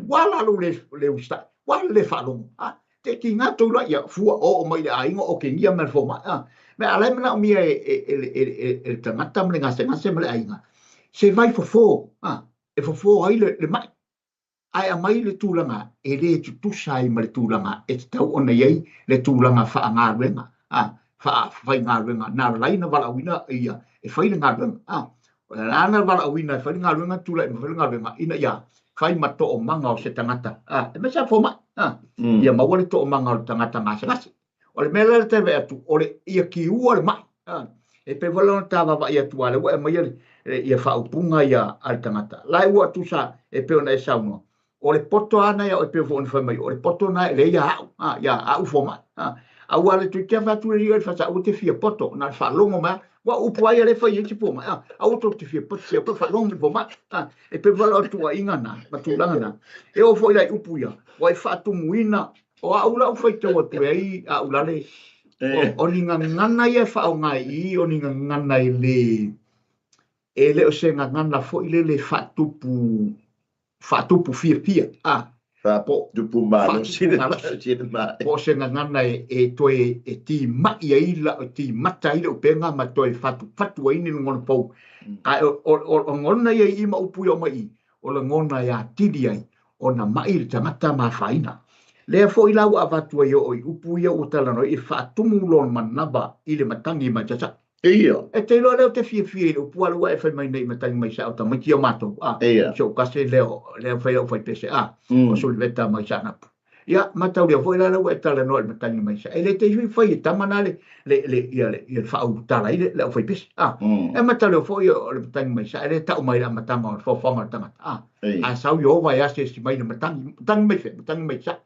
wala lu le usta wala le whalongo te ki ngā tūla ia fua o mai le a inga o ke ngia me fo mai me alai mena o mia e tangata mle ngase mle a inga se vai fo e fo ai le mai ai a mai le tūlanga e le tutusa i ma le tūlanga e te tau ona iei le tūlanga wha ngā ruenga whai ngā ruenga nā laina wala wina ia e whai le ngā ruenga nā wala wina e whai ngā ruenga tūla e whai ngā ruenga ina ia whai mato o manga o se tangata e me sa fo mai ia maua le to o manga o le tangata ngase o le mele le tewe atu o le ia ki ua le mai e pe wala na tawa wa ia tuale wa e mai ia whaupunga ia al tangata lai ua tu sa e pe ona e sauno o le poto ana ia o pe fo on mai o le poto na le ia au fo mai au ale tu ke fa tu ri fa sa o te fia poto na fa longo ma wa upu ai le fa i ti fo mai au to te fia poto fa longo fo mai e pe wala tu a inga na ma tu langa na e o fo ia upu ia wa fa tu muina o au la fa te o tu ai au la le o ninga ngana ia fa o ngai i o ninga ngana i le o se ngana fo ile le fa tupu fia po tupu malo sina po se ngana e toe e ti mai ai la ti mata ile o penga ma toe fatu ai ni ngona po o ngona ia i ma upu o mai o la ngona ia tidi ai ona mai le tangata ma faina le fo ila wa fatu ai o upu ia o tala no e fatu lon manaba ile matangi ma tsa Iyo. E te loa leo te fia o pua lua e whai mai nei matangi mai sa o ta mai ki o mato. So kase leo whai au whai pese o soli veta mai sa napu. Ia matau leo fwoi la lua e tala noa le matangi mai sa. E le te whai e tamana le whau tala i le au whai pese. E matau leo fwoi o le matangi mai sa. E le tau mai la matanga o le whawhanga o tangata. A sau i ova e ase si mai le matangi mai sa.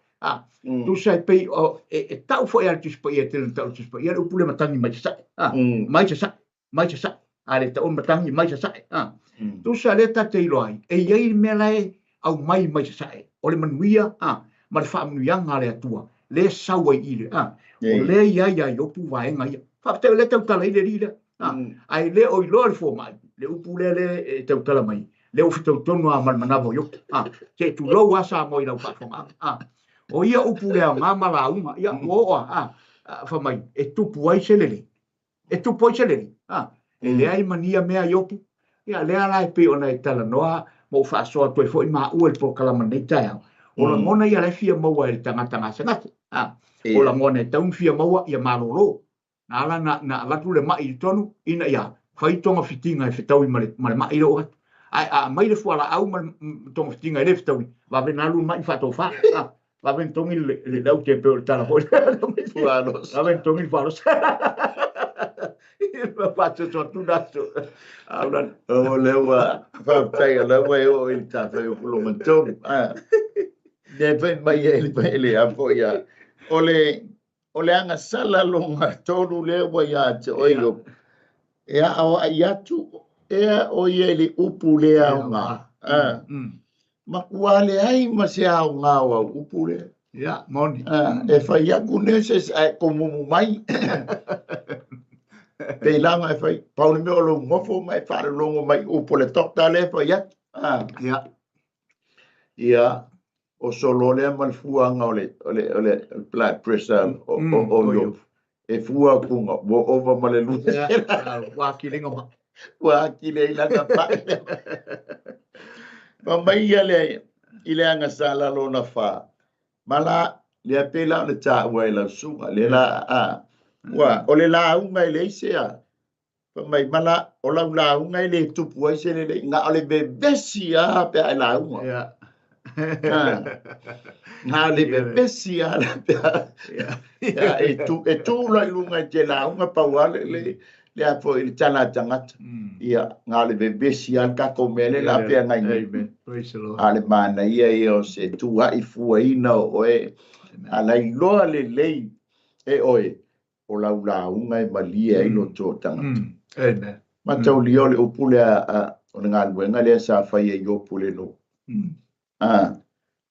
Tu sai pei o e tau fo ia tus pei e te tau tus pei ia upule matangi mai sa mai sa ale tau matangi mai sa tu sai le ta te loi e ia me lai au mai sa o le manuia ma le faamuianga le atua le sau ai ile o le ia IOPU vaenga ia fa te le tau tala ile rile ai le o ilo fo mai le upule le tau tala mai le o fitou tonu a manavo yo te tu lo wa sa mo ila fa o ia upu lea ngā mala unga, ia oa, fa mai, e tupu ai selele, e lea i mania mea IOPU, ia lea lai pe ona e tala noa, mo wha soa toi fo i maa ua il po kalama nei TAEAO, o la ngona ia lai fia maua e tangata ngā sangate, o la ngona e taun fia maua ia malolo, na ala na latu le mai i tonu, ina ia, whai tonga fitinga e whetau i male mai lo atu, a mai le fuala au ma tonga fitinga e le whetau i, wa venalu mai whato wha, va ben tongi le lau te pe tala ho va ben tongi faros va faccio tu dato allora o lewa fa tai lewa o il ta fa o lo manton de ben mai ele a foia ole anga sala longa tonu lewa ya te oigo e a ya tu e o ele upu le anga makuale ai masiao ngawa upule ya moni e fai aku neses ai como mai te langa e fai pauni me lo ngofo mai fare longo mai upule tokta le fai ya o solo le mal fuanga ole blood pressure o yo e fua kunga wo over male lu wa kilinga wa kilinga ka pa mai ile anga sala lo na fa mala le pela le ta wa la sunga le la wa o le la unga ile sea mai mala o la unga ile tu pu se le nga ole be besia pe la unga ngā le besi ala e tu la lunga te la unga pauale le a fo il tala tangata ia ngā le besi ala ka komele la pia ngai Amen. Praise the Lord. ale mana ia o se tu ai fuaina o e ala iloa le lei e oe o la unga e malia i lo tō tangata. Amen. Matau li ole upule o ngā luenga lea sa whai e iopule no.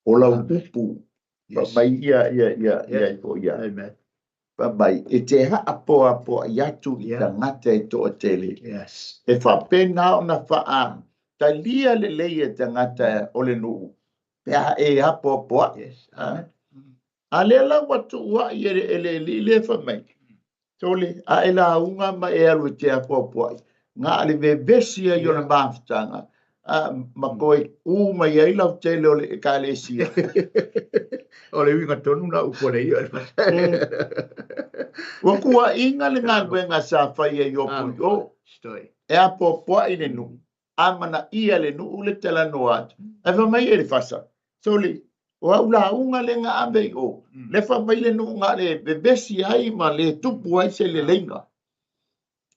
O lau upu. Mai ia i po ia. Amen. Mai e te apo i atu i tangata e tō tele. Yes. E whapena o na wha ta lia le lei e tangata o le nuu. Pea e apo. Yes. A le la watu ua i e le whamai. Tole, a e la unga ma e alu te apo ai. Ngā le vevesia i ona mawhitanga. Ma koe ma i lau tele o le ka le sia. O le winga tonu na upore i o. Wa kua inga le ngā luenga sa whai e iopu o. E apo ai le nu. Amana ia le nu le tela no atu. E whamai e le whasa. Tole, o au la unga le ngā ame o. Le whamai le nu ngā le vevesi ai ma le tupu ai se le leinga.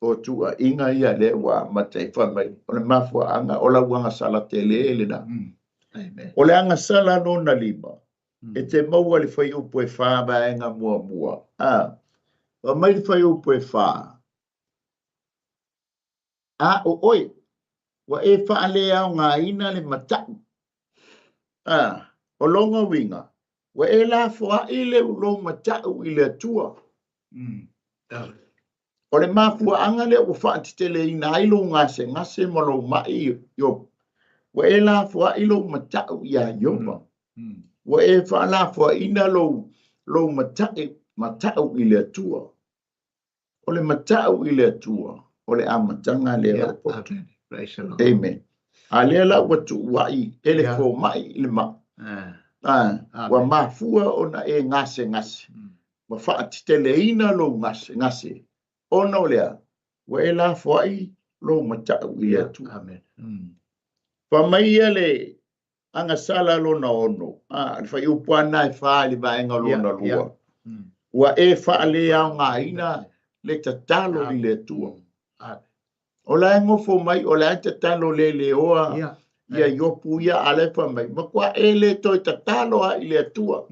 O tua inga ia le wa matai whamai. O le mafua anga, o la wanga sala te le na. O le anga sala no na lima. E te maua le whai upo e whaa vaenga mua. O mai le whai upo e whaa. O oi. Wa e wha le au ngā ina le matau. O longa winga. Wa e la fua i le ulo matau i le atua. O le mafua anga le o whaatitele i na ilo ngase malo mai yo. Wa e la fua ilo matau i a yopa. Wa e wha la fua ina lo matau i le atua. O le matau i le atua. O le amatanga le rapo. Amen. A le la watu wai ele fo mai le ma. Wa mafua o na e ngase. Wa whaatitele ina lo ngase. Ono lea, wa e la fuai lo matau i atu. Amen. Whamaia le anga sala lo na ono. Whai upuana e wha li vaenga lo na lua. Wa e wha le au ngā ina le tatalo i le tua. O la e ngofo mai, o la e tatalo le oa. Ia IOPU ia ale whamai. Ma kua e le toi tatalo a i le tua.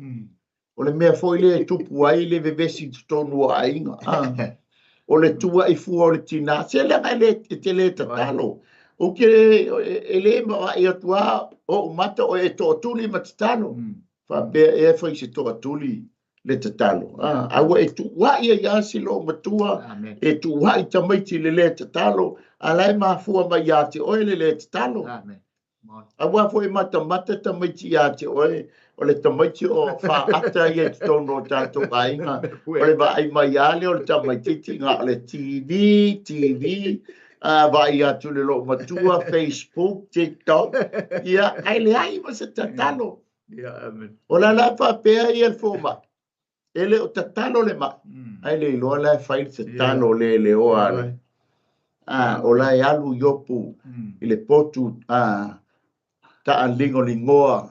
O le mea foi le tupu ai le vevesi tutonu a inga. O le tua i fua o le tina. Se le ngai te le tatalo. O ke le ma i atua o mata o e to tuli matatalo. Fa be e foi se to tuli le tatalo. Awa e tua i a si lo matua. E tua i tamaiti le tatalo. Alai ma fua mai a te oe le tatalo. Awa foi mata tamaiti a te oe. O le tamaiti o wha ata i e tono tātou ainga. O le vai mai ale o le tamaititi ngā le TV. Vai atu le lo matua, Facebook, TikTok. Ia, ai le ai ma se tatalo. O la la whapea i al fōma. Ele o tatalo le ma. Ai le iloa la whai tatalo le oa ale. O la e alu IOPU i le potu ta alingo lingoa.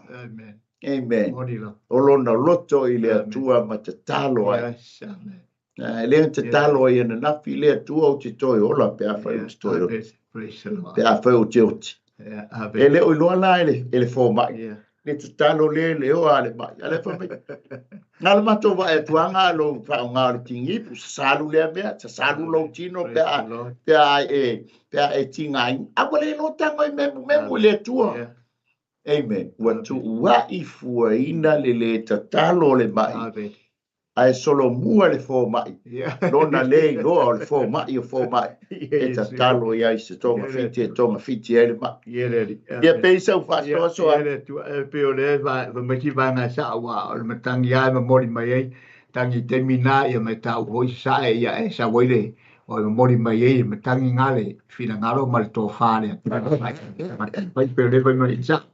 Amen. O lona loto i le atua ma te talo ai. Le te talo ai na nafi le atua o te toi ola pe a whai o te toi ola. Pe a whai o te oti. E le o iloa la ele fō mai. Le te talo le oa ale mai. Ale whamai. Ngā le mato wa e tuanga lo whao ngā le tingi. Salu le mea. Salu lo tino pe a e tingai. Awa le no tango i memu le atua. Amen. Watu ua i fuaina le tatalo le mai. Ai solo mua le fō mai. Lona le loa o le fō mai o fō mai. E tatalo i ai se tonga fiti e le mai. Ia peisa u whasoa soa. Peo le maki vanga sa wa o le matangi ai ma mori mai ai. Tangi te mina ia mai tau hoi sa e ia e sa waile. O le mori mai ai matangi ngale. Fina ngalo ma le tō whāne. Pai peo le vai mai sa.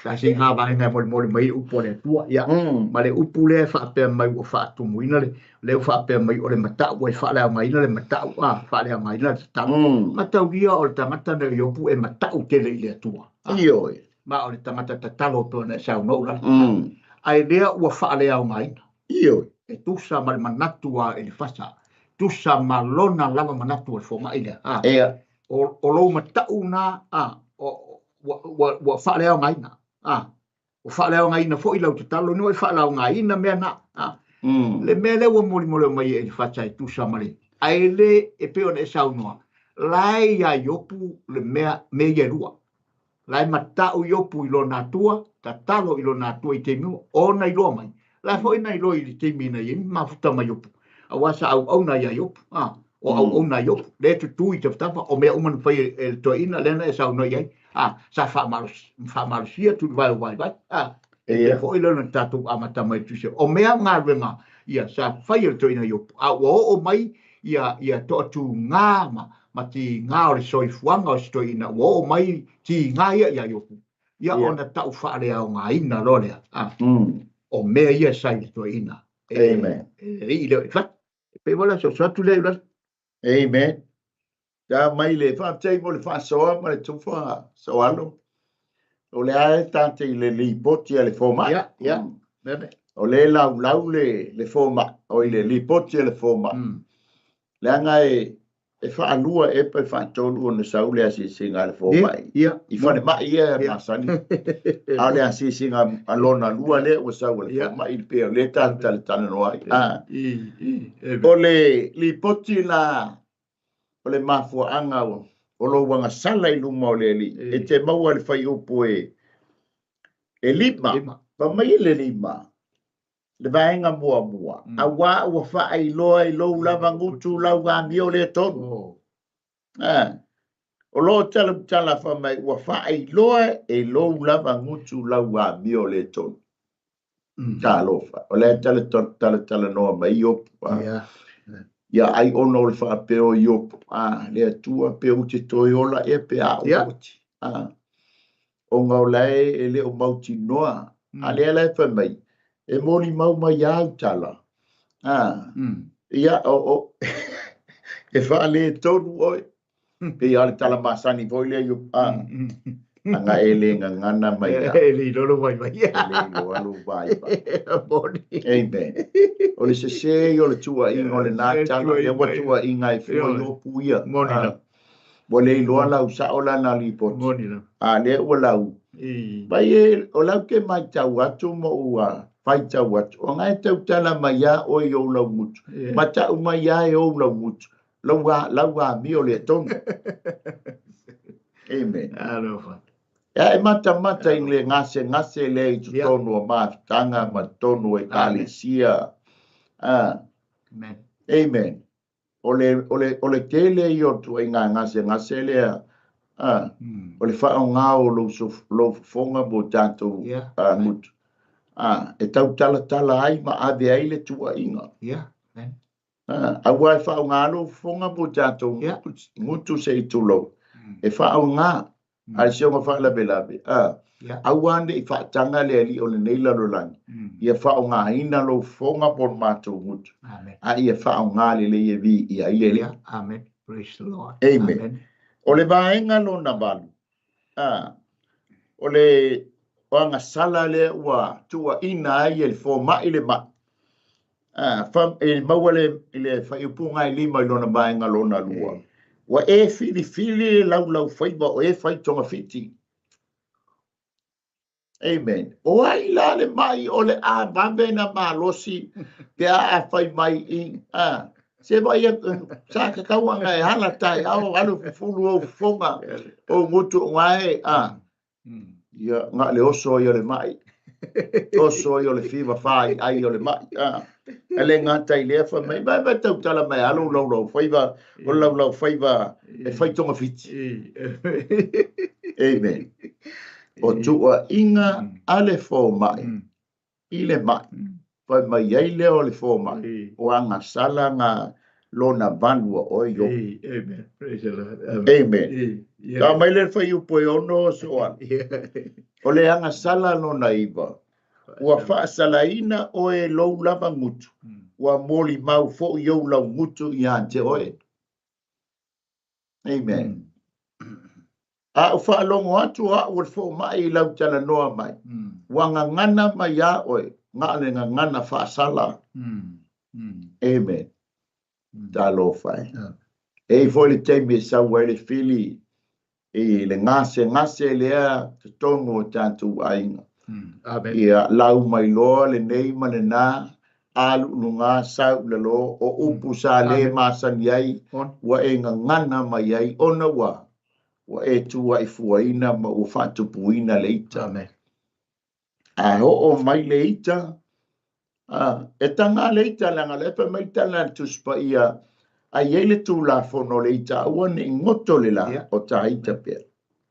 Kasi ngā vaenga mori mai upo le tua ia. Ma le upu le whaapea mai o whaatumu ina le. Le whaapea mai o le matau e whaalea ngaina le matau. Whaalea ngaina le tatau. Matau ia o le tamata le IOPU e matau tele i le tua. Ioi. ma o le tangata tatalo tōna e sau nou la. Ai lea ua whaalea o ngaina. Iyo. E tusa ma le manatua e le fasa. Tusa ma lona lava manatua e fōma ile. Ea. O lou matau na, ua whaalea o ngaina. O whaalea o ngaina fo i lau tatalo, ni o whaalea o ngaina mea na. Le mea le ua moli o mai e le fasa e tusa ma le. Ai le e peo na e sau noa. Lai ya IOPU le mea ia rua. Lai matau IOPU ilo nā tua, ta talo ilo nā tua I te miu, o na ilo mai. Lai fo ina ilo I te mi na imi, ma futa mai IOPU. A wasa au na ya IOPU, o au na IOPU. Le tu tu I te wtapa, o mea umanu whai e toa ina, lena e sau no iai. Sa whamarusia tu vai. E fo ilo na tatu amata mai tu se. O mea ngā renga, ia sa whai e toa ina IOPU. A o mai, ia toa tu ngā ma ti ngā o le soifuanga o stoi ina, o mai ti ngā ia IOPU. Ia ona tau whaalea o ngā ina lolea. O mea ia sai le toi ina. Amen. I leo, pe wala so satu leo la. Amen. Ta mai le whaatei mo le whaasoa, ma le tuwha soalo. O le ae tate I le lipoti a le fōma. Ia. O le lau le fōma, o I le lipoti a le fōma. Le anga e whaalua e pe whaatolu o na saule a singa le fōma. I whane mai ia masani. A le a singa alona lua le o saule fōma. I pe le tata le tana noa. O le lipoti la, o le mafua anga o lo wanga sala I luma o le li. E te maua le whai upo e lima. Pa mai le lima. Le vaenga mua. A wā ua wha I lo lava ngutu lau ngā mio le tonu. O lo tala wha mai ua wha I lo lava ngutu lau ngā mio le tonu. Tā lofa. O le tala noa mai IOPU. Ia ai ono le wha peo IOPU. Le atua peo te toi ola e pe a oti. O ngau lai e le o mauti noa. A le lai wha mai. E moni mau mai au tala. Ia o e whaale tonu oi. Pe ale tala masani voi le yu. Anga e le ngana mai. E le lolo mai. E le lolo vai. Amen. O le se o le tua inga o le nā tala. E wa tua inga e fua IOPU ia. Mo le iloa lau sa o la na lipoti. Le ua lau. Pai e o lau ke mai tau atu mo ua. Fai tau atu. O ngai tau tala mai ia o I o lau mutu. Ma tau mai ia e o lau mutu. Lau wā mi o le tonu. Amen. Ia e mata in le ngase le I tu tonu o mātanga ma tonu e kālesia. Amen. O le tele I o tu e ngā ngase lea. O le whao ngā o lo fonga mo tātou mutu. E tau tala ai ma ave ai le tua inga. A wai whao ngā lo fonga mo tātou mutu se I tulo. E whao ngā. Ai se o ngā wha labe. A wande I whaatanga le ali o le neila lo langi. Ia whao ngā ina lo fonga mo mātou mutu. A ia whao ngā le e vi I ai le. Amen. Praise the Lord. Amen. O le vaenga lo na balu. O le anga sala le ua tua ina ai e le fōma I le ma. E maua le whaiupunga I lima I lona vaenga lo na lua. Wa e fili lau whaiba o e whai tonga fiti. Amen. O ai la le mai o le a bambe na malosi pe a whai mai I. Se vai sa kakauanga e hala TAEAO alu fulu o fonga o ngutu ngai ia ngā le oso I o le mai. Oso I o le whiwa whai ai o le mai. Ele ngā tai lea wha mai. Mai tau tala mai alu lau whaiva o lau whaiva e whaitonga fiti. Amen. O tua inga ale fō mai. I le mai. Whai mai ei leo le fō mai. O anga sala ngā lona vanua o IOPU. Amen. Praise the Lord. Amen. Ka mai le whai upo e ono soan. O le anga sala lona iwa. Ua wha salaina o e lou lava ngutu. Ua moli mau fo I o lau ngutu I ante oe. Amen. A whaalongo atu a ua fo mai lau tala noa mai. Wanga ngana mai a oe. Ngale ngana whaasala. Amen. Talo whai. E fo le teimi sa wale fili. E le ngase lea te tonu o tātou ainga. Ia lau mai loa le nei ma le nā. Alu nunga sau le lo. O upu sa le masani ai. Wa e ngana mai ai ona wa. Wa e tua I fuaina ma o whatupuina leita. A o mai leita. E tanga leita langa lepa mai tala tuspa ia. A yele tu la fono leita awane ingoto le la o taita pia.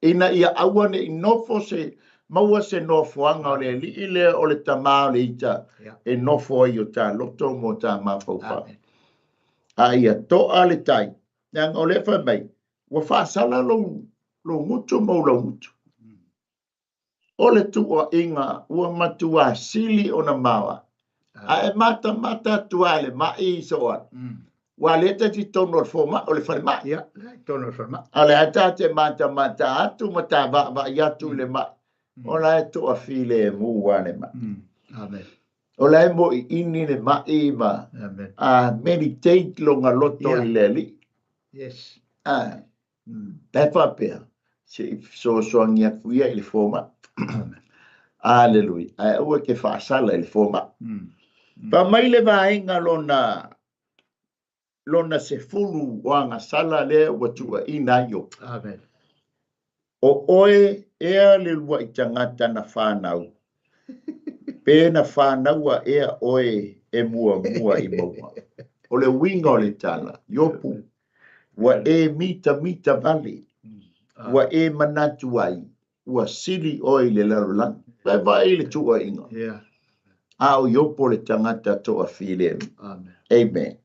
Ina ia awane inofo se maua se nofo anga o le li ile o le tamao leita. E nofo i o ta loto mo ta mawhauwha. A ia toa le tai. Nang o lefa mai. Wa whaasala lo ngutu mo lo ngutu. O le tua inga ua matua sili o na mawa. A e mata tua le mai soa. Wa le te ti tono o foma o le whalema. Ia, tono o whalema. A le ata te mata atu mata va iatu le mai. O la e toa file e mua le mai. Amen. O la e mo I ini le mai ma. Amen. A meditate longa loto I le li. Yes. Pepa pia. Se so ngia kuia I le foma. Hallelujah. Ai ua ke whaasala I le foma. Pa mai le vaenga lona se fulu wanga sala le watua ina yo. Amen. O oe ea le lua I tangata na whanau. Pe na whanau a ea oe e mua I maua. O le winga o le tala. IOPU. Wa e mita vale. Wa e manatu ai. Wa sili oi le larulang. Vai le tua inga. Yeah. Au IOPU le tangata toa file. Amen. Amen.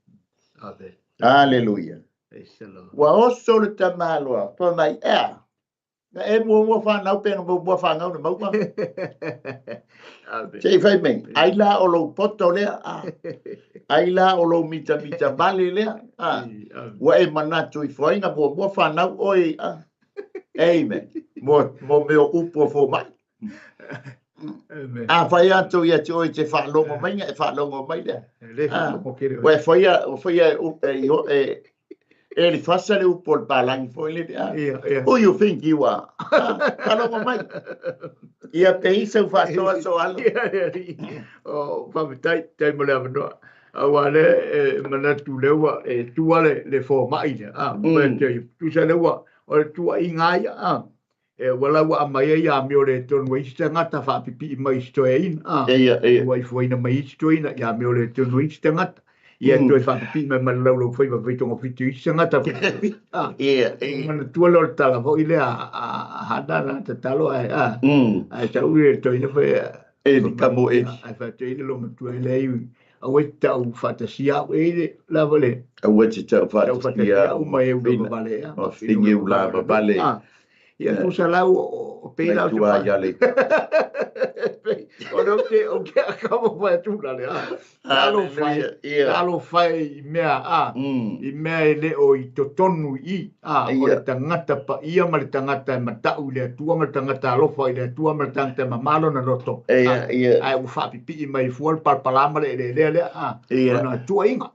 Amen. Hallelujah. Excellent. Wa oso le tamaloa. Pa mai ea. Na e mua whanau penga mua whanau na maua. Sei fai mei. Ai la o lo poto lea. Ai la o lo mita vale lea. Wa e manatu I whainga mua whanau oi. Amen. Mo meo upo fo mai. A whai atu ia te oi te whalongo mai. E whalongo mai lea. Wa e whaia e li whasa le upo le palangi fo ile lea. Who you think you are? Whalongo mai. Ia pe isa whatoa so alo. O whametai, tai mo le avanoa. Awa le manatu lewa e tua le fo mai le. Tu sa lewa o le tua ingaia. E wala wa mai ia mi o le tonu I ngata whapipi mai stoein. Wa I fuaina mai stoeina ia mi o le tonu I ngata. Ia toi whapipi mai malau whai wa veitonga fitu I ngata whapipi. Manatu lo le tala vo ile a hadana te talo ai. Ai tau e toi na whai. E ni kamo e. Ai whatua ile lo matua ile iwi. Awe tau whatasia au e le lava le. Awe te tau whatasia au mai e ula vale. O whini u lava vale. Ia tusa lau o pēla o tua yale. O ke akama mai tula le. Talo whai mea I mea e le o I totonu I. O le tangata pa ia ma le tangata e matau le tua ma le tangata alofa I le tua ma le tangata e mamalo na roto. Ai u whapipi mai fual palpalama le le. Ona tua inga.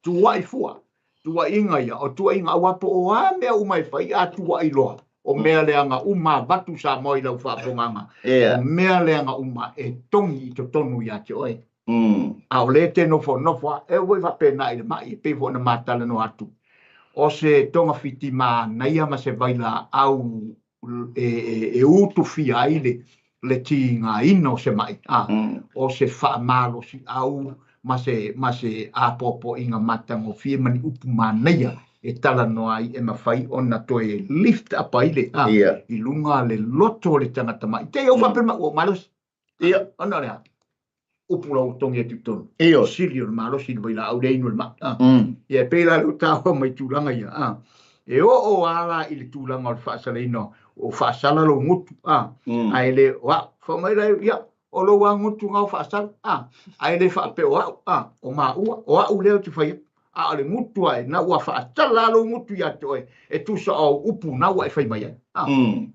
Tua I fua. Tua inga ia, o tua inga awapo o a mea umai whai a tua I loa. O mea leanga uma batu sa moi lau whaponganga. O mea leanga uma e tongi I to tonu ia te oe. A o le te nofo e wai whapena I le mai e pefo na matala no atu. O se tonga fiti ma naia ma se vaila au e utu fia ai le ti ngā ina o se mai. O se whaamalo si au ma se apopo inga matango fie mani upu manaia e tala noa I e mawhai ona toe lift up ai I lunga le loto le tangata mai. Te au whapema o malos. Ona lea. Upu lau tongi e tutonu. Sili o malos I waila au reinu le ma. Ia pēla lo tāua mai tūlanga ia. E o ala I le tūlanga o le whaasaleino o whaasala lo ngutu. Ai le wa whamaira ia. O lo wa ngutu ngau whaasala. Ai le whape o au. O maa ua. O au leo te whaia. a le mutu ai na ua whaatala lo mutu ia toe e tusa au upu na ua e whai mai ai.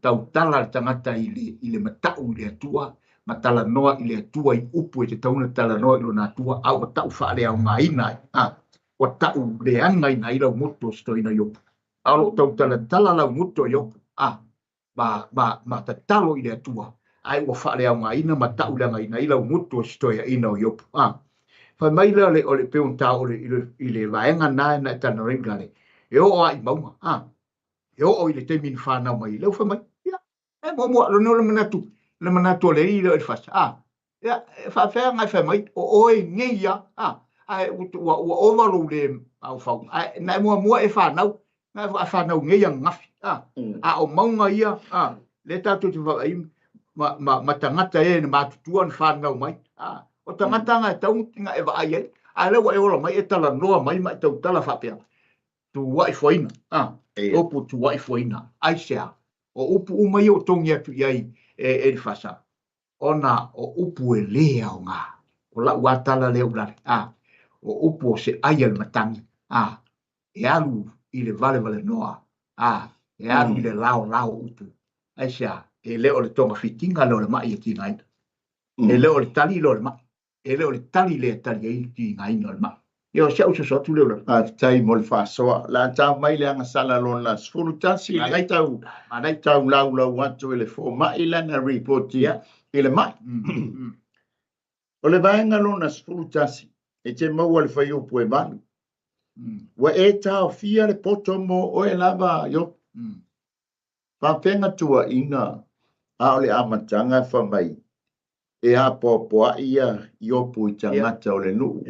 Tau tala tangata i le matau i le atua, matala noa i le atua i upu e te tauna tala noa i lo na atua, au tau whaare au ngā ina ai. Wa tau le anga i na ila mutu sto ina yopu. Au tau tala lau mutu yopu. Ma ta talo i le atua. Ai ua whaare au ngā ina matau le anga i na ila mutu sto ina yopu. Whai mai lea o le peon tā i le vaenga nāe na tana ringa le. E o ai mauma. E o i le temin whanau mai. Leu whai mai. E mua no le manatu. Le manatu le i leo e whasa. Whawhea ngai whai mai. O oe ngei ia. Ai ua ovalo le au whau. Nai mua e whanau. Ngai whanau ngei a ngafi. O maunga ia. Le tātou te whau ai. Ma tangata e na mātutuan whanau mai. O tangata ngai taunga e waai ai. Ai lewa e ola mai e tala noa mai mai tau tala whapea. Tu wai fuaina. Opu tu wai fuaina. Ai sea. O upu umai o tongi atu iai e whasa. Ona o upu e lea o ngā. O la ua tala leo lari. O upu o se aia le matangi. E alu i le vale noa. E alu i le lao upu. Ai sea. E leo le tonga fitinga leo le mai e ti ngaina. E leo le tali leo le mai. E leo le tali le tali e ti ngaina le mai. Yo se uso so tu leo le. Tai mo le whasoa. La tau mai le anga sala lona sfuru tasi. Ngai tau lau watu ele fo mai lana reporti. Ele mai. O le vaenga lona sfuru tasi. E te maua le whai upu e manu. Wa e tau fia le poto mo o e lava yo. Whawhenga tua ina. A o le amatanga wha mai. E a poa ia IOPU i tangata o le nuu.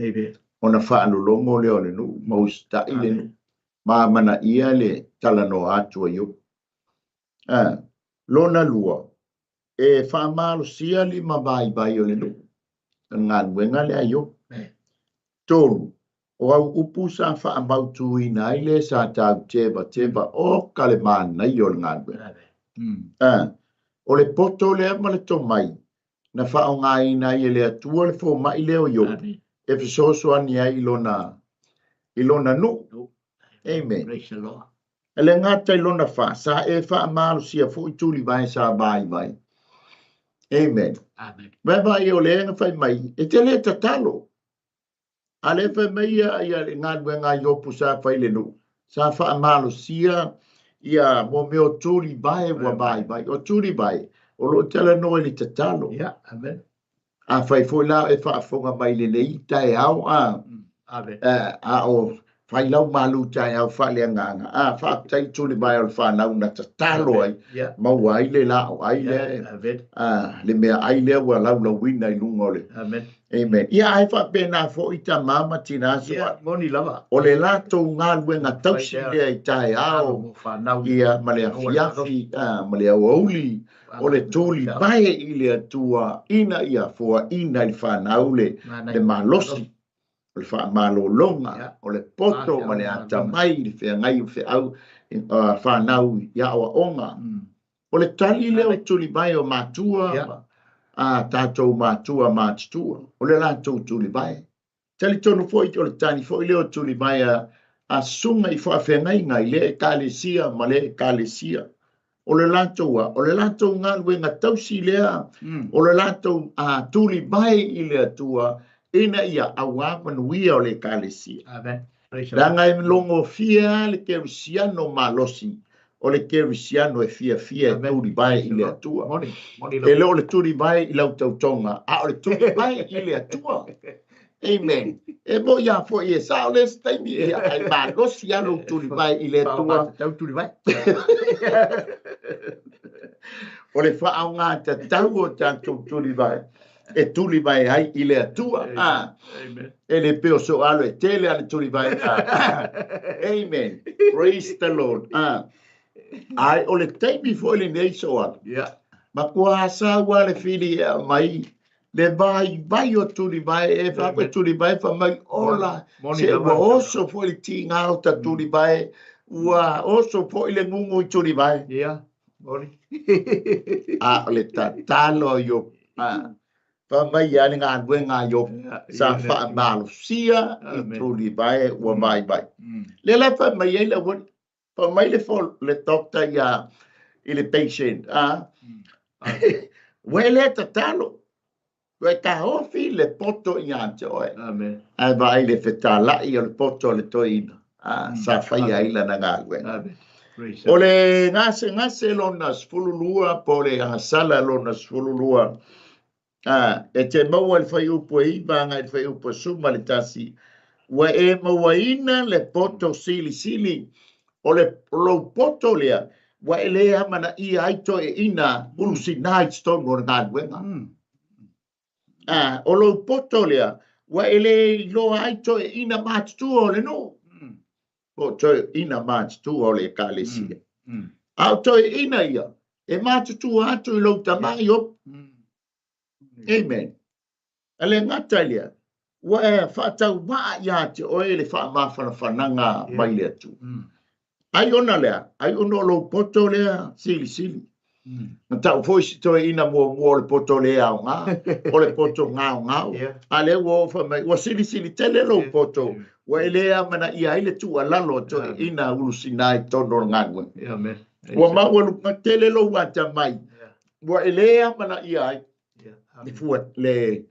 Ona whaanulongo le o le nuu. Mausta i le nuu. Mana ia le talano atua IOPU. Lona lua. E whaamalo sia li vai o le nuu. Ngā nuenga le a IOPU. Tolu. O au upu sa whaamautu i nai le sa tau teba o kale mana i o le ngā nuenga. O le poto le ama le tomai. Na whao ngā ina i le atua le fo mai leo IOPU. E fisoso ani ai ilona nu. Amen. Ele ngata ilona wha. Sa e wha amalo sia fo i tuli vai sa vai. Amen. Vai o le nga whai mai. E te le tatalo. A le whai mai ia ngā nuenga IOPU sa whai le nu. Sa wha amalo sia ia mo meo tuli vai wa vai. O tuli vai. O lo tala no li tatalo. Amen. A fai foi la e fa fonga mai le nei TAEAO o fai lau malu TAEAO fa le nganga. Fa tai tuli mai o fa na una tatalo ai. Mau ai le la ai le. Le mea ai le wa lau wina i lungo le. Amen. Ia ai fa pena fo ita mama tina so. Moni lava. O le lato ngā luenga tausi le ai TAEAO. Ia malea fiafi, malea wauli. O le tuli vai i le atua ina ia fua ina i whanau le malosi. O le whamalolonga. O le poto ma le atamai i whea ngai whea au whanau ia oa onga. O le tali leo tuli vai o mātua. Tātou mātua mātua. O le lātou tuli vai. Tali tonu fo i o le tani fo i leo tuli vai a sunga i wha whea ngai le e kālesia ma le e kālesia. O le lato ngā luenga tausi lea, o le lato tuli mai i le atua, ina ia awa manuia o le kālesia. Ranga e longo fia le kerisiano malosi, o le kerisiano e fia e tuli mai i le atua. E leo le tuli mai i lau tautonga, o le tuli mai i le atua. Amen. E mo ia fo i e sao le staimi e ai malosi alo tuli mai i le atua. Tuli mai. O le whaau ngā te tau o tātou tuli vai. E tuli vai ai i le atua. E le peo so alo e tele ale tuli vai. Amen. Praise the Lord. Ai o le teimi fo le nei so alo. Ma kua asa ua le whiri mai. Le vai o tuli vai. E whakwe tuli vai wha mai ola. Se ua oso fo le ti ngā o ta tuli vai. Ua oso fo le ngungu i tuli vai. Mori. Le tatalo yo mai ya ngā ngā yo sa wha malu sia I tūli vai ua mai mai. Le la wha mai e la wani. Wha mai le fo le doctor ya I le patient. Wele ta talo. Wai ka hofi le poto I ante oe. Ai vai le whetalai o le poto le toina. Sa whai aila na ngā wenga. O le ngase lona sfululua po le angasala lona sfululua. E te maua le whai upo I vanga le whai upo suma le tasi. Wa e mawaina le poto sili. O le lo poto lea. Wa e lea mana I aito e ina ulusi night stone o ngā wenga. O lo poto lea. Wa e le lo aito e ina mātutu o le no. O toi ina mātutu o le kālesia. Au toi ina ia. E mātutu atu I lo tamai op. Amen. Ale ngata lea. Wa e whātau maa ia te oe le wha mawhana whananga mai lea tu. Ai ona lea. Ai ona lo poto lea. Sili. Tau foisi toi ina mua le poto lea o ngā. O le poto ngā. Ale wo whamai. Wa sili tele lo poto. Wa elea mana ia ile tu alalo to ina ulusinai tono ngangwe. Wa mawaluka tele lo wata mai. Wa elea mana ia ni fuat le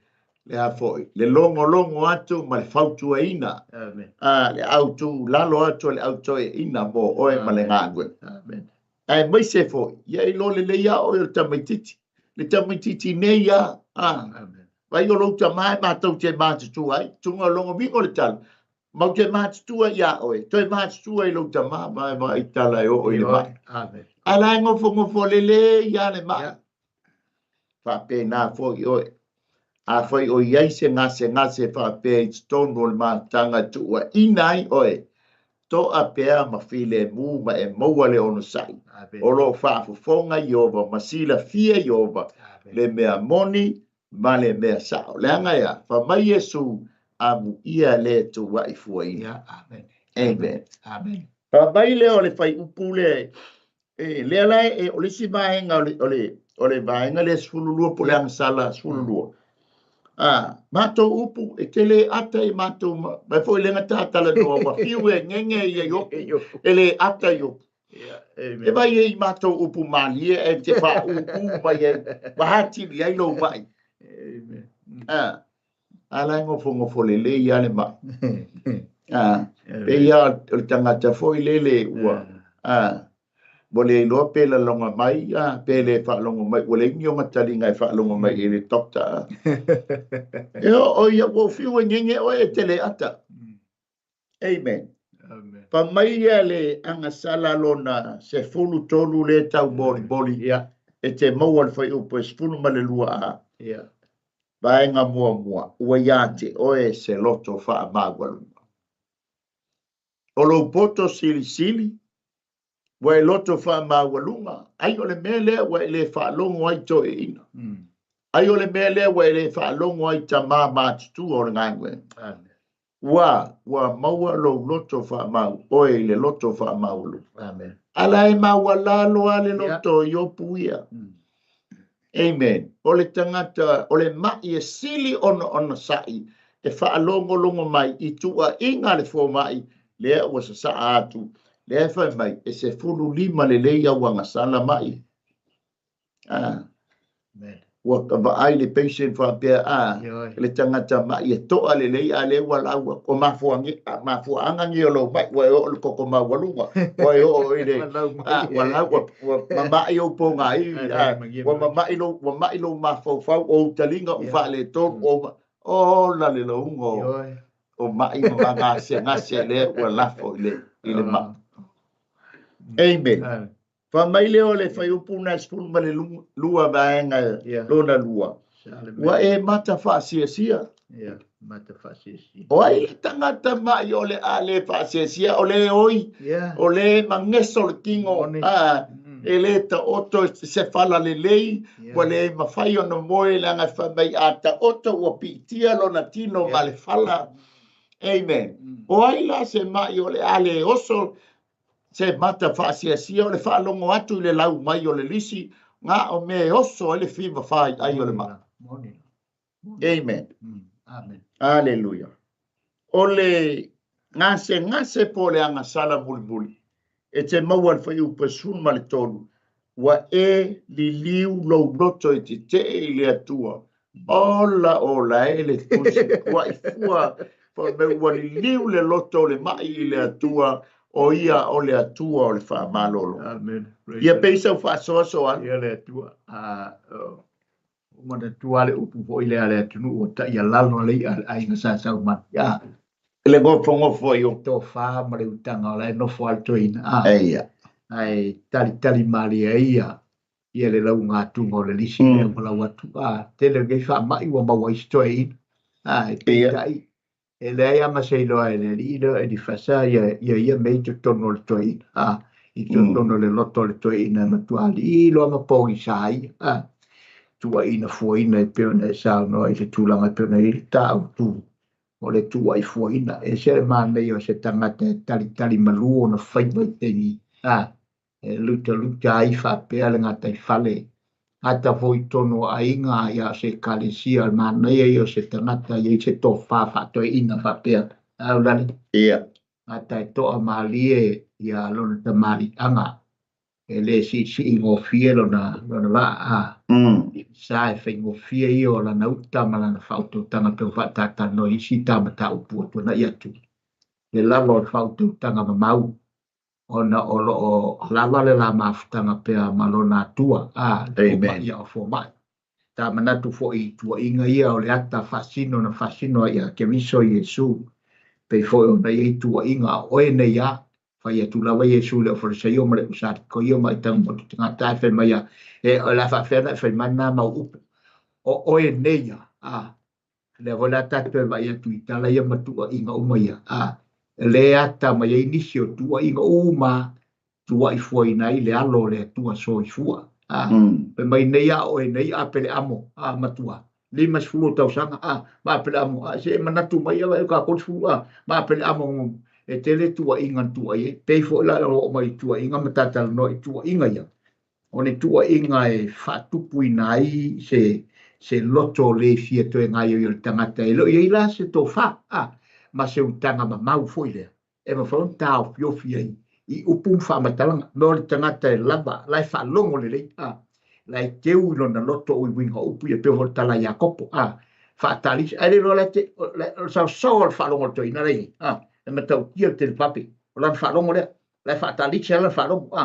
afoi. Le longo atu ma le fautu e ina. Le autu lalo atu le autu e ina mo oe ma le ngangwe. Ai mai se foi. Ia ilo le ia o le tamaititi. Le tamaititi ne ia. Vai o lo tamai mātou te mātutu ai. Tunga longo mingo le tala. Mau te mātutua ia oe. Toi mātutua I lo ta mā I tala o le mai. Ala ngofo lele ia le mai. Whape nā fōi oe. A whai o iai se ngase whape I tono le mātanga tua inai oe. To a pēr ma while mū ma e maua le ono sai. O lo whaafufonga Iova, masila fia Iova. Le mea moni, ma le mea sao. Le anga ia, whamai Yesu amu ia le tu wai fuaina. Amen. Pa mai leo le fai upu le le lai o le si vaenga o le vaenga le sfululua po le angasala sfululua. Mato upu e tele ata I mato mai foi le ngata tala no wa fiu e ngenge ia yopu ele ata yopu. E vai I mato upu mali e te fa upu mai e wahati ia lo mai. Ala ngofo lele ia le mai. Pe ia o tangata foi lele ua. Bole lo pela longa mai pele fa longa mai wale ngi o tali ngai fa longa mai ele doctor. O ia wo fiu ngenge o e tele ata. Amen. Pa mai ia le angasala lona se fulu tolu le tau boli ia e te maua fai upo e fulu male lua vaenga mua ua iate oe se loto wha magwalunga. O lo poto sili wa e loto wha magwalunga ai o le mele wa e le wha longo ai to e ina. Ai o le mele wa e le wha longo ai ta mātutu o le ngangwe. Wa maua lo loto wha mau oe le loto wha maulu. Ala e maua lalo ale loto IOPU ia. Amen. O le tangata, o le mai e sili ono sai, e whaalongo mai, I tua inga le fō mai, lea ua sa atu, lea whai mai, e se fulu lima le leia wanga sala mai. Ua kawai le patient whapea, le tangata mai e toa le leia le walaua, o mafuanga ngi o lo mai, wa e o le koko mawalunga, wa e o ele, walaua, mamai o po ngai, wa mamai lo mafau o talinga o whale tō, o la le laungo, o mai ngase le, wa lafo ile ma. Amen. Fa mai leo le fai upu na spulu ma le lua vaenga lona lua. Wa e mata whasia. O ai tangata mai o le ale whasia o le oi. O le mangeso le kingo. E le ta oto se fala le lei. Wa le mawhai o no moe langa whamai a ta oto ua pitia lona tino ma le fala. Amen. O ai la se mai o le ale oso. Se mata whaasia o le whaalongo atu le lau mai o le lisi, ngā o me oso le whima whai ai o le ma. Amen. Amen. Hallelujah. Ole ngase po le anga sala bulbuli. E te mauan whai upasun ma le tonu. Wa e li liu lo roto e te le atua. Ola e le tusi. Wa i fua me ua li liu le loto le mai I le atua. O ia o le atua o le wha malolo. Amen. Ia peisa wha soso an. Ia le atua. Mana tua le upu po ile ale tunu o ta ia lalo le ai na sa sa man. Ya. Le ngofo I o. To fa ma le utanga le no fo alto ina. Eia. Ai tali mali ia. Ia le lau ngā tungo le lisi le o la watu. Tele ngai wha mai wa mawa istoe in. Teitai. E le ai ama sei loa e le li ilo e di whasa ia mei tu tono le toi in. I tu tono le loto le toi in na tuali. I loa ma po I sai. Tua ina fuaina e peona e sao no I le tūlanga e peona I le tāu tū. O le tua I fuaina. E se le mānei o se tangata e tali malu o na whaimai tengi. E luta ai whapea le ngata I whale. Ata voi tono a inga ia se kalesia le mānei e o se tangata I se tō whawhato e ina whapea. Au lani. Ia. Ata e toa mālie ia lona ta māli anga. E le si ngofie lona la sa e whai ngofie I o lana uta ma lana whautou tanga peo whatata no I si tamata upu o tuna I atu. Le lalo o whautou tanga ma mau ona o lala le la mafutanga pea malona atua. Amen. Ia o fomai. Ta manatu fo I tua inga ia o le ata fasino na fasino ia ke miso Yesu. Pe fo ona I tua inga o e nei a. Fai atu lawa Yesu le ofere sa ioma le usati ko ioma I tangu mo tutinga tae whai mai e o la whawhena whai mana mau upu. O e neia, le vola tatu e vai atu I tala ia matua inga umaia, le ata mai e nisi o tua inga uma, tua I fuaina I le alo le tua so I fua. Pe mai neia o e neia apele amo, matua. Lima sifuru tau sanga, ma apele amo, se manatu mai e ka konsfuru, ma apele amo, e tele tua inga tua ie, peifo la o mai tua inga matata no I tua inga ia. O ne tua inga e whatupu I nai se loto le fia to e ngai o le tangata e lo I la se to wha, ma se utanga ma mau foi lea. E ma whaon tau fiofi I upum wha matalanga, no le tangata e lava, lai wha longo le lei, lai teu ilo na loto o I winga upu I peo hol tala Iakopo, wha talis, ai le lo le te, sa so le wha longo to ina rei, e ma tau kia te papi, o lan wha longo lea, lai wha talis e lan wha longo,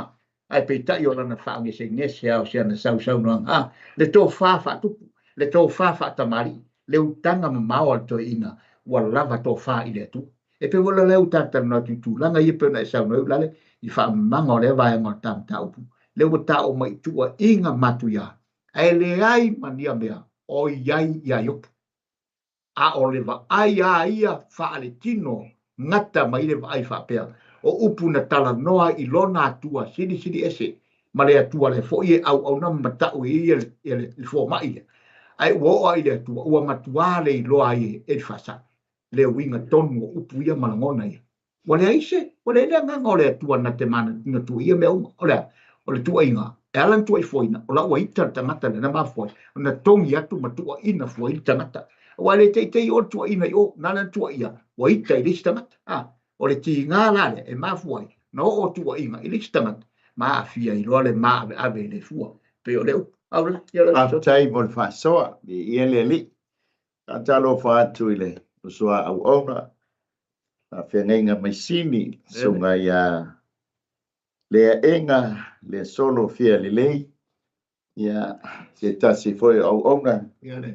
ai peita I o lana whaange se ngese au se ana sau noanga. Le tō wha tupu, le tō wha tamari, le utanga ma mao al to ina, ua lava tō wha I le atu. E pe wala le utata na tutu, langa I pe na e sau noe lale, I wha manga o le vai ngor tam taupu. Le wata o mai tua inga matu ia. Ai le ai mania mea, o iai ia yopu. A o le va ai a ia wha ale tino, ngata mai le va ai wha pea. O upu na tala noa I lona atua sidi ese ma le atua le fo ie au na matau I le fo mai le ai wo ai le atua ua matua le I loa I e fasa le winga tonu o upu ia malangona ia wale aise wale le nganga le atua na te mana na tu ia me o le tua inga e alan tua I foina o la ua ita tangata le na mafoi o na tongi atu matua ina foi tangata wale te o tua ina o nana tua ia wa ita I lisi tangata o le ti ngā lale e mafuai na o tua inga I listangat ma afia I loa le ma ave le fua pe o leo aula tai mo fa soa I ele li ka talo fa atu I le usua au ona a whenenga mai sini sunga ia le enga le solo fia le lei ia se tasi foi au ona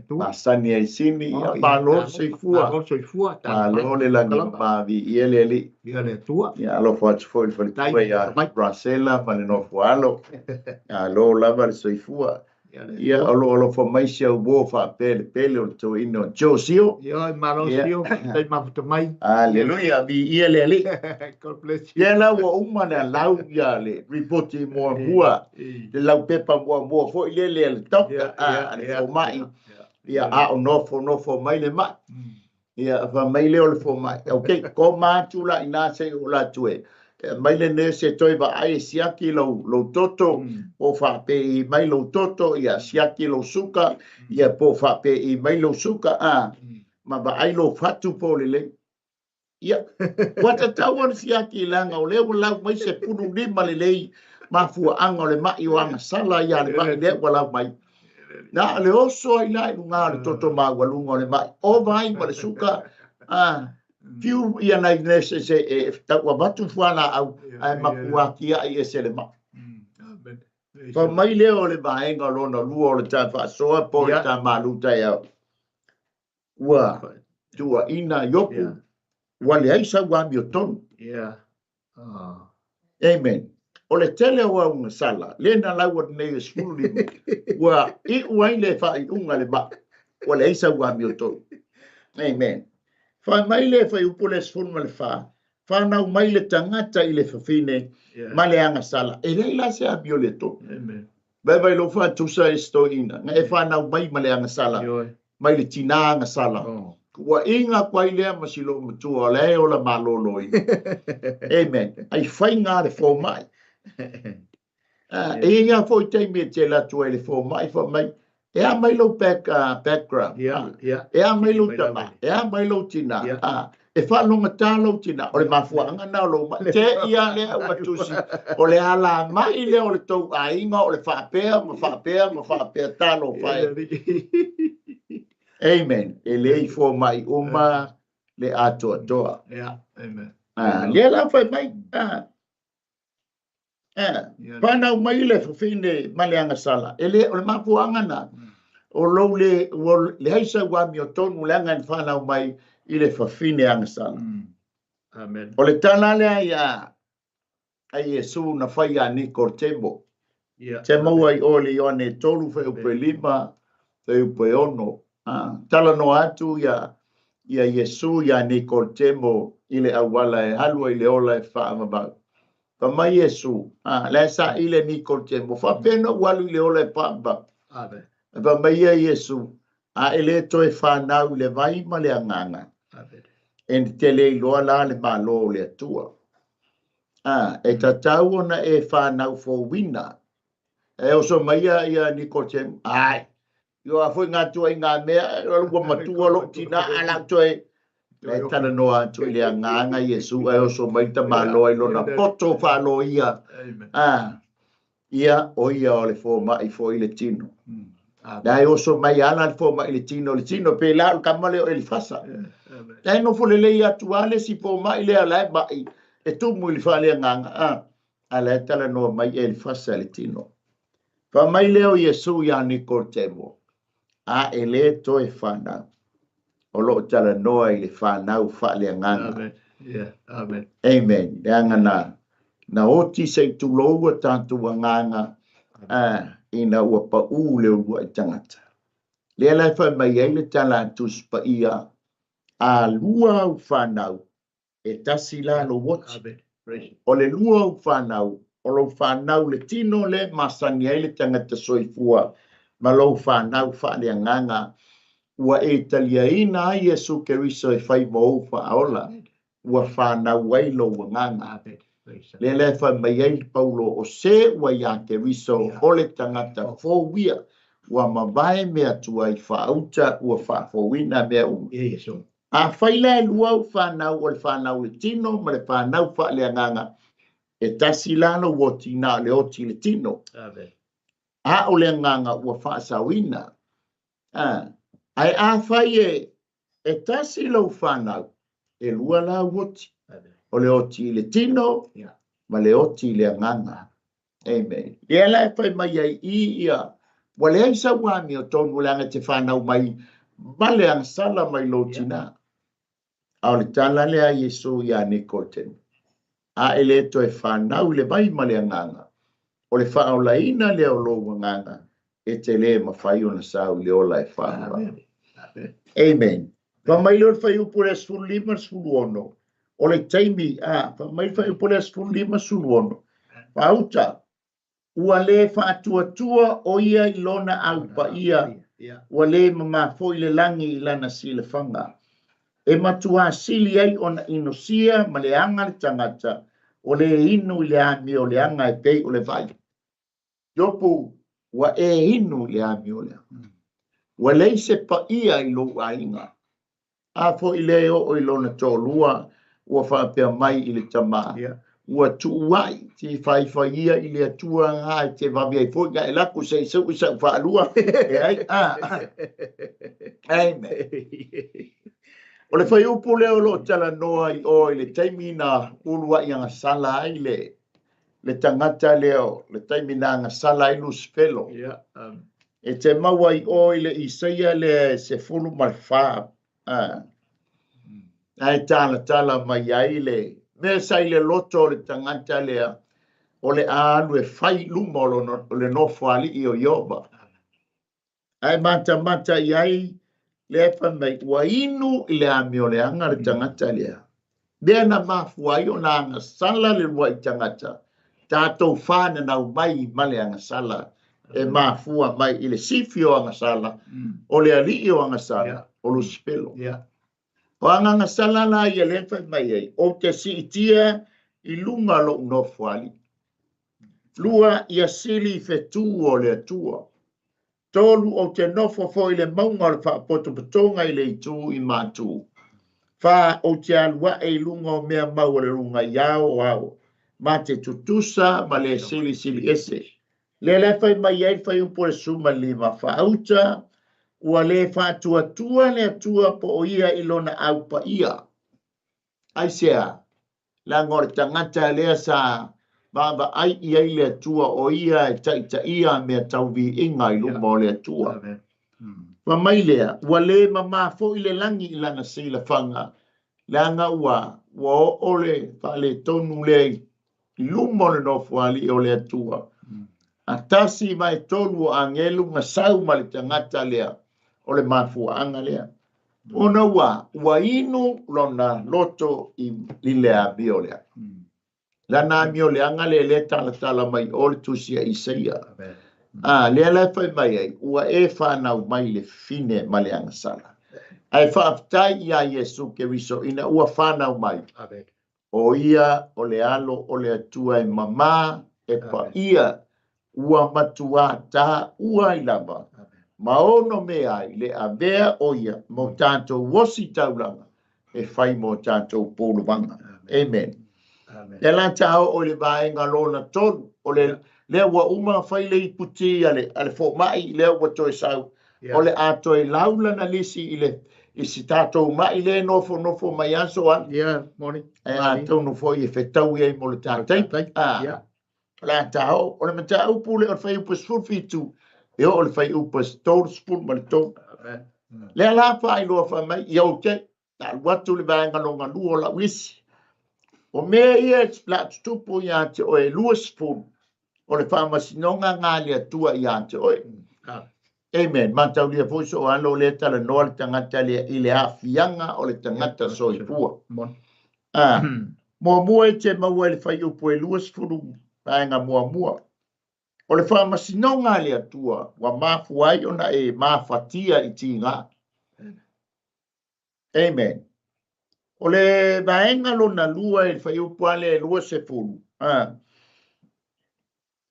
pasani ai sini pa lo se fua pa lo le la ni pa vi ele li ia lo fa foi foi ia Brasela pa le no fualo lo lava le soifua ia alo fa mai se o fa pele o to ino Josio ia Marosio tai mafuta mai aleluia vi ele li God bless you ia la wo uma na lau ia le reporti mo bua le lau pepa mo fo ile le toka o mai ia a no fo mai le mai ia fa mai le o le fo mai okay ko ma tula ina se o la tue mai le ne se toi ba ai siaki lo toto o fa pe I mai lo toto ia siaki lo suka ia po fa pe I mai lo suka ma ba ai lo fatu po le ia wata tawan siaki langa o le wala mai se punu ni malele ma fu anga le mai wanga sala ia le mai le wala mai na le oso ai lai nga le toto ma walunga le mai o vai ma le suka fiu ia nai nese se ta wa batu fuana au ai makua kia I se le mai fa mai le o le baenga lona lu o le ta fa soa po le ta malu TAEAO wa tua ina IOPU wale ai sa wa mi ton amen o le tele wa un sala le na la wa nei skuli wa I wai le fa I unga le ba wale ai sa wa mi ton amen fa mai le fa u poles fun mal fa na mai le tangata I le fafine ma le anga sala e le la se a violeto amen bai lo fa tu sa sto ina nga e fa na mai ma le anga sala mai le tina anga sala wa inga kwai le masilo mtu ole o la maloloi amen ai fai nga le fo mai e ia fo te me te la tu le fo mai e a mai lo background e a mai lo tama e a mai lo tina e fa longa talo tina o le mafuanga na lo te ia le o tusi o le ala mai le o le tau a inga o le fa pe talo fai amen e le fo mai uma le ato toa amen le la fai mai pana mai le fine maleanga sala ele o le mafuanga na o lo le haisa wa mi o tonu langa in whanau mai I le whawhine angasala. Amen. O le tana lea ai Yesu na whai a ni kortemo. Te maua I ole I one tolu whai upe lima, whai upe ono. Tala no atu ia Yesu ia ni kortemo I le awala e halua I le ola e whaamabau. Pa mai Yesu, le sa I le ni kortemo. Whapena walu I le ola e whaamabau. Amen. Pa mai Yesu, ele toi whanau le vai ma le anganga. En te le loa la le malo le atua. E tatau ona e whanau fo wina. E oso mai ia ni kotem. Ai, yo a foi ngā tua I ngā mea, lua matua lo tina ala toi. E tala noa toi le anganga Yesu, e oso mai ta malo I lona poto whalo ia. Ia o ia o le fo mai fo I le tino. Dai oso mai ala fo mai le tino pe la kamale o le fasa. Dai no fo le ia tuale si fo mai le ala mai e tu mu le fale nganga ala tala no mai e le fasa le tino. Fa mai le o Yesu ya ni kortemo. Ele to e fana. O lo tala no I le fana u fale nganga. Amen. Yeah. Amen. Amen. Ngana na oti se tu lo tantu nganga. Ina ua pa u le ua tangata. Le lai whai mai ei le tala tus pa ia a lua u whanau e tasi la lo wati. O le lua u whanau, o lo whanau le tino le masani ei le tangata soifua ma lo whanau whale nganga ua e talia ina ai Yesu Keriso e whai mo ufa aola ua whanau wai lo nganga. Le le fa mai ai Paulo o se wa ia Keriso o le tangata fo wia wa mabae mea tua I whauta ua whawina mea a whaila e lua u whanau o le whanau le tino ma le whanau whale nganga e tasi lano o tina le oti le tino a o le nganga ua whaasawina ai a whai e tasi lo whanau e lua la woti o le oti le tino ma le oti le nganga. Amen. Ia lai whai mai ai ia. Wale ai sa wami o tonu langa te whanau mai. Male ang sala mai lo tina. Au le tala lea Yesu ia ni korten. Ele to e whanau le mai male nganga. O le whanau laina le o lo nganga. E te le ma whai ona sau le ola e whanau. Amen. Pa mai lor whai upure sfuru lima sfuru ono. O le taimi, pa mai whai upole sfuru lima suluono. Pa auta, ua le whātua o ia I lona au pa ia, ua le mama fo I le langi I lana sile whanga. E matua sili ai ona inosia ma le anga le tangata, o le inu le ami o le anga e pei o le vai. Iopu wa e inu le ami o le anga. Wa leise pa ia I lo ainga. A fo I leo o I lona tōlua ua whapea mai I le tamaa. Ua tuuai ti whai ia I le atua ngā te wabi ai fo ga e laku se sau whaalua. Amen. O le whai upu leo lo tala noa I o I le taimina ulua I anga sala ai le tangata leo, le taimina anga sala I lusfelo. E te maua I o I le isaia le se fulu mai wha. Ai tala mai ai le, me sai le loto le tangata lea, o le alu e whai lumolo o le nofali I o Ioba. Ai mata I ai, le epa mai, ua inu I le ami o le anga le tangata lea. Mea na mafuai o na anga sala le lua I tangata. Tātou whāna nau mai ma le anga sala. E mafua mai I le sifi o anga sala. O le alii o anga sala. O lo spelo. O anga sala la I le epa mai ai. O te si itia I lunga lo unofuali. Lua I asili fetu o le atua. Tolu o te nofo fo I le maunga o le whaapoto patonga I le itu I mātu. Fa o te alua e lunga o mea mau o le lunga iao o au. Ma te tutusa ma le sili ese. Le fai mai ai fai upo le suma lima fa auta. Ua le fa tua le atua po o ia I lona au pa ia. Ai sea. La ngore tangata lea sa. Baba ai ia I le atua o ia e taita ia mea tauvi inga I luma o le atua. Wa mai lea. Ua le mama fo I le langi I lana sila fanga. Langa ua o ole fa le tonu le I luma o le nofuali o le atua. A tasi mai tolu o angelu nga sau ma le tangata lea o le mafua anga lea. Ona ua inu lona loto I lea bio lea. Lana mio le anga le tala mai o le tusia Isaia. Lea le fai mai ai, ua e whanau mai le fine ma le anga sala. Ai whaaftai ia Yesu ke wiso ina ua whanau mai. O ia, o le alo, o le atua e mama, e pa ia, ua matua ta ua I lava. Ma ono me ai, le avea o ia, mo tātou wosi taulanga, e whai mo tātou pōlu wanga. Amen. Le la tau o le vaenga lona tonu, o le ua uma whai le iputi ale fo mai, le ua toi sau, o le ato e laula na lisi I si tātou mai le nofo mai aso an. Morning. E ato nofo I e whetau I mo le tātai. La tau, o le mata upu le o le whai upas fulfitu, e o le whai upas tōru spun ma le tō. Le la whai loa whai mai, I au te, ta watu le vaenga longa lua la wisi. O mea ia la tupu I ate o e lua spun, o le whamasinonga ngā le atua I ate o e. Amen. Matau lia fōso o alo le tala noa le tangata le I le awhianga o le tangata soifua. Mua e te maua le whai upu e lua spunu paenga mua. O le whamasinonga le atua, wa mafuai ona e mawhatia I tinga. Amen. O le vaenga lona lua e whai upu ale e lua se funu.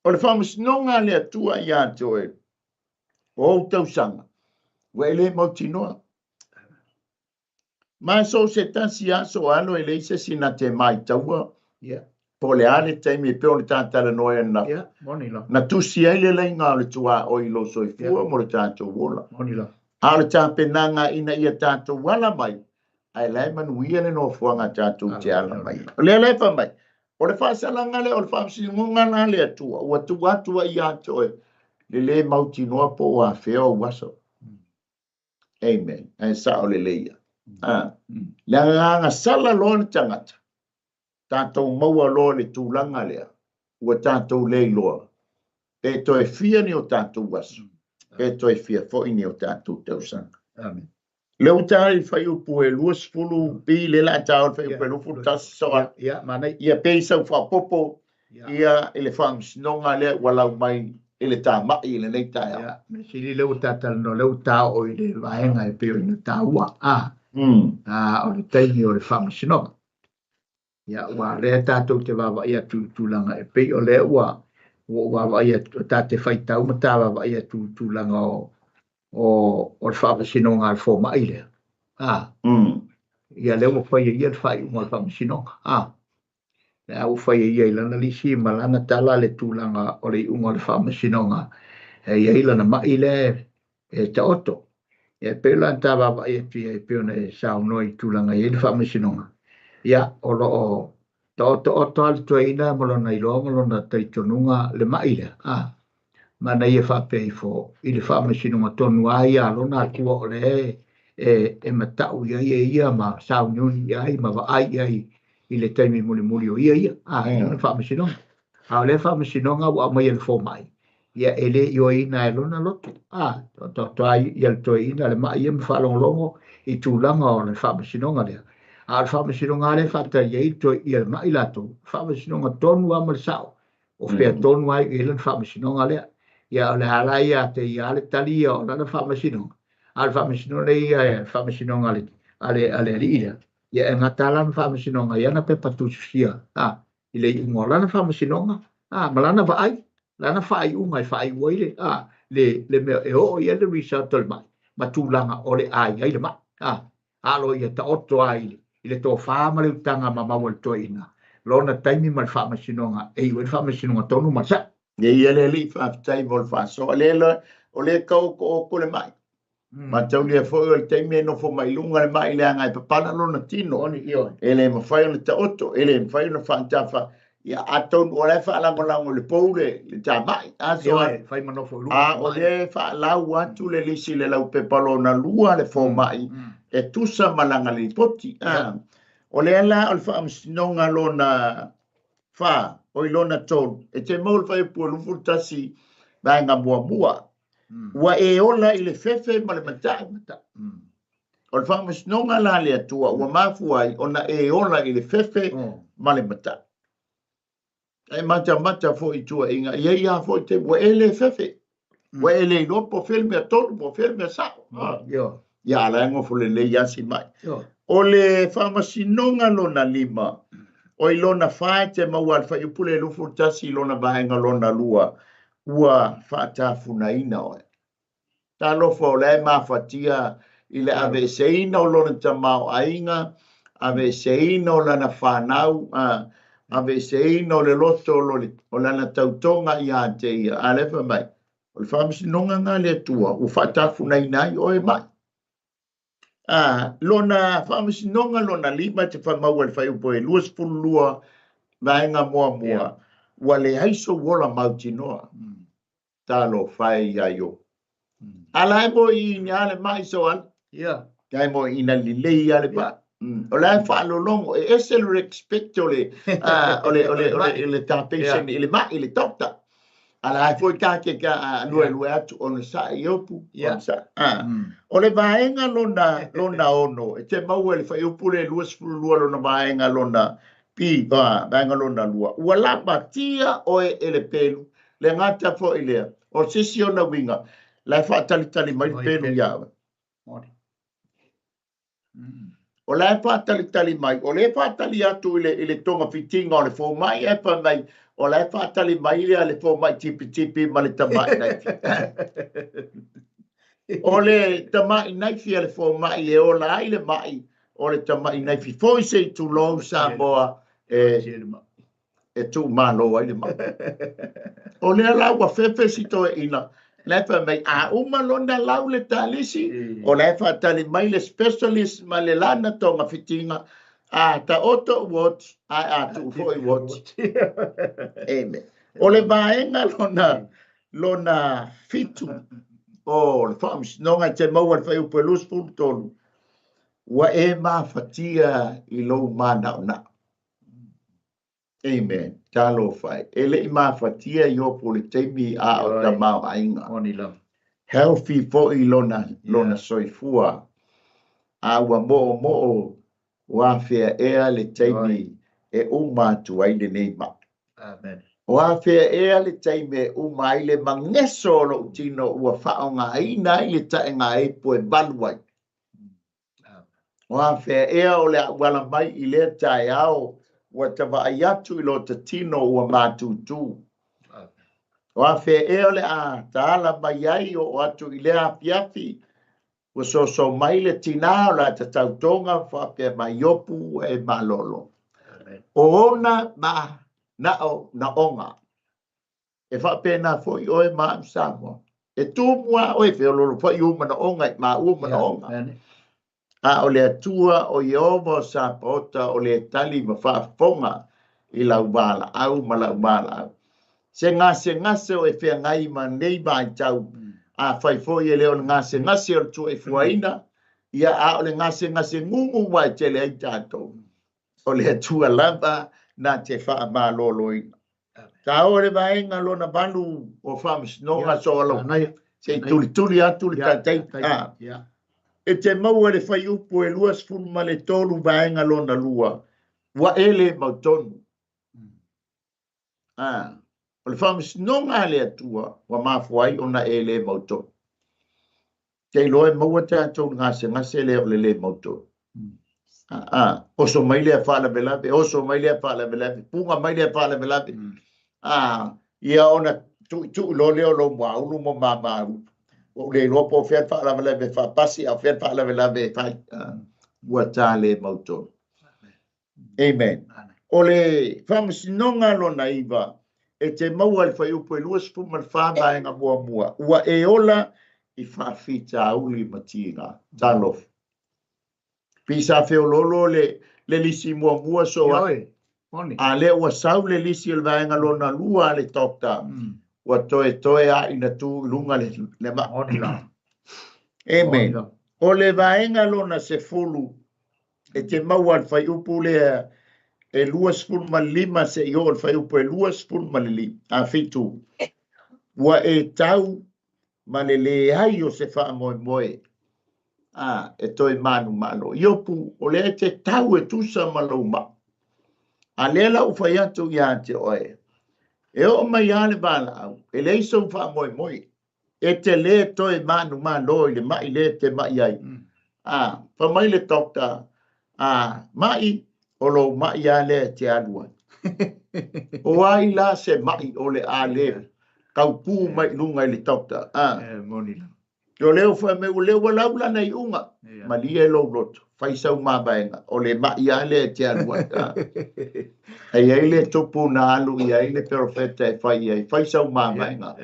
O le whamasinonga le atua I ate o e. O tau sanga. Wele mautinoa. Ma so se tasi aso alo e leise sina te mai taua. Po le ale taimi e peo le tātala noe na. Na tusi eile leinga le tua o I lo soifua mo le tātou wola. A le tāpenanga ina ia tātou wala mai. Ai lai manuia le no fuanga tātou te ala mai. O le lefa mai. O le whasalanga le o le whamsingunga na le atua. O atua I ato e. Le mautinoa po o a feo waso. Amen. Ai sa o le leia. Le anga sala loa tangata. Tātou maua loa le tūlanga lea. Ua tātou lei loa. E toi fia ni o tātou waso. E toi fia foi ni o tātou tausanga. Amen. Le utari fai upu e luas fulu pi le la tau fai upu e lufu tasi soa. Manai. Ia peisa ufa popo. Ia ele whams nonga lea walau mai ele tā mai ele nei taia. Sili leu tātal no leu tā o I le vaenga e peo ina tā ua. O le taimi o le whamasinoga. Ya wa le tatou te wawa ia tūlanga e pei o le ua wawa ia ta te whaitau ma tā wawa ia tūlanga o le whaamasino ngā fō mai le. Ia le ua whaia ia le whai unga le whaamasino. Le au whaia ia ilana lisi malana tala le tūlanga o le unga le whaamasino ngā. Ia ilana mai le ta oto. Ia pēla tā wawa ia tia e peona e sao noi tūlanga ia le whaamasino ngā. Ia o loo ta oto al tuaina malona ilo malona taitonunga le mai le. Mana ia whapei fo i le whaamasino ngā tonu ai alona atua o le e matau ia ma sao nyuni ai ma wa ai i le taimi muli o ia. Le whaamasino. Le whaamasino ngā wa mai le fo mai. Ia ele io ina e lona loto. To ai ia le tuaina le mai ia mwhalongolongo i tūlanga o le whaamasino ngā lea. Le whaamasino ngā le whata iei to ia mai lato. Whaamasino ngā tonu a mara sao. O whea tonu ai i le whaamasino ngā lea. Ia o le halai a te ia le tali o lana whaamasino. Le whaamasino le ia e whaamasino ngā le ale ria. Ia e ngata lana whaamasino ngā iana pe patusia. I le ingo lana whaamasino ngā. Malana wa ai. Lana whai unga i whai uaile. Le mea e o ia le result o le mai. Ma tūlanga o le ai le mai. Alo ia ta oto ai i le tō whaama le utanga ma maua le toina. Lona taimi ma le whaamasino ngā. E iwa le whaamasino ngā tonu ma sa. Ia le li whaatai mo le whaaso. O le kau ko le mai. Ma tau lia fo o le taimi e no fo mai lunga le mai le angai papana lona tino. E le mawhai o le ta oto. E le mawhai o le whaantafa. Ia atonu o le whaalangolango le pou le tā mai. Whai manofo lunga. O le whaalau atu le lisi le lau pepalo na lua le fo mai. E tusa malanga le poti. O le ala o le whaamasino lona wha. O ilona tonu. E te maul whai pua lufu tasi vai ngā mua. Ua e ola i le fefe ma le matai. O le whaamasino la le atua. Ua mafuai ona e ola i le fefe ma le matai. E mata fo i tua inga. Ia fo i te ua e le fefe. Ua e le ino po filme a tonu po filme a sao. Ia ala engo fo le yasi mai. O le whaamasino lona lima. O ilona whae te maua alfa i pule lufu tasi ilona vahenga lona lua. Ua whaatafuna ina oe. Ta lofa o le mawhatia i le ave seina o lona tamau ainga. Ave seina o lana whanau. Ave seina o le loto o lana tautonga i a te ia. Alefa mai. O le whaamasino ngā le tua. Ua whaatafuna ina i oe mai. Lona whaamasino lona lima te whamaua le whaiupo e luas pulua vaenga mua. Ua le haiso wola mautinoa. Talo whai aio. Ala e mo i ni ale mai so an. Kai mo i na lilei ale ba. O la whaalolongo e esel respect o le tāpesen i le mai i le tokta. Ala foi ka lue atu ona sa IOPU. O le vaenga lona ono. E te maua le whaiupu le luas lua lona vaenga lona pi vaenga lona lua. Ua lapa tia oe e le pelu. Le ngata fo i lea. O sisi ona winga. La whaatalitali mai pelu iawe. O la whaatalitali mai. O le whaatali atu i le tonga fitinga o le fo mai e pa mai. O la whaatali mai le fo mai tipi ma le tamai naifi. O le tamai naifi le fo mai e o la ai le mai. O le tamai naifi. Fo i se tu long sa moa e tu malo ai le mai. O le lau a fefe si toe ina. Lefa mai a umalona lau le talisi. O le whaatali mai le specialist ma le lana tonga fitinga. Ta oto watch, tu foi watch. Amen. O le vaenga lona fitu. O le whaamisino ngai te maua le whaiupu lus pultolu. Ua e mawhatia i lou mana. Amen. Talo whai. Ele i mawhatia i opo le teimi a o ta mau ainga. Healthy fo i lona soifua. A ua mo'o. Wa fea ea le taimi e umatu ai le neima. Amen. Wa fea ea le taimi e umai le mangeso lo utino ua whaonga aina i le taenga e po e baluai. Wa fea ea o le wala mai i le TAEAO ua tawai atu I lo te tino ua mātutu. Wa fe e ole a taala mai ai o atu I le apiapi ua so mai le tina o la te tautonga fa pe mai IOPU e malolo. O ona na onga. E fa pe na fo I oe ma Samoa. E tu mua oe fe lolo fa I uma na onga I ma uma na onga. A o le atua o Yehova sa pota o le tali ma fa fonga I lau bala au ma lau bala au. Se ngase o e fea ngai ma nei ba I tau a fai fo I leo ngase o tu e fuaina ia a o le ngase ngungu wa te le ai tato. O le atua lava na te wha ma lolo ina. Ka o le vaenga lona balu o whamis nonga so alo. Se tuli atu le tatei. E te maua le whai upu e luas fulma le tolu vaenga lona lua. Wa ele mautonu. O le whamis nonga le atua wa mafuai ona ele mautonu. Te loe maua te atou ngase le o le mautonu. Oso mai le fala belabe, oso mai le fala belabe, punga mai le fala belabe. Ia ona tu lo leo lo maulu mo mamaru. O le lopo fe fala belabe fa pasi a fe fala belabe fa ua tale mauto. Amen. O le famsinonga lo naiva e te maua le fai upo e luas fu mal fa nga mua. Ua e ola I fa fita uli matinga. Talof. Pisa feo lolo le lisi mua so a le ua sau le lisi el vaenga lona lua le tokta ua toe a ina tu lunga le ma Amen. O le vaenga lona se fulu e te maua al fai upu le e luas fulma lima se I o al fai upu e luas fulma li a fitu ua e tau ma le ai o se faa moe e toi manu malo. IOPU o le te tau e tusa malo ma. A lela u fai atu ia te oe. E o mai ale bala au. E le iso wha moe. E te le toi manu malo I le mai le te mai ai. Pa mai le tokta. Mai o lo mai ale te alua. O ai la se mai o le ale. Kau pu mai lunga I le tokta. Monila. Yo leo fa me o leo lau la nei unga. Ma lia lo loto. Fai sau ma baenga. O le ma ia le te alua. Ai le topu na alu ia le profeta e fai ai. Fai sau ma baenga.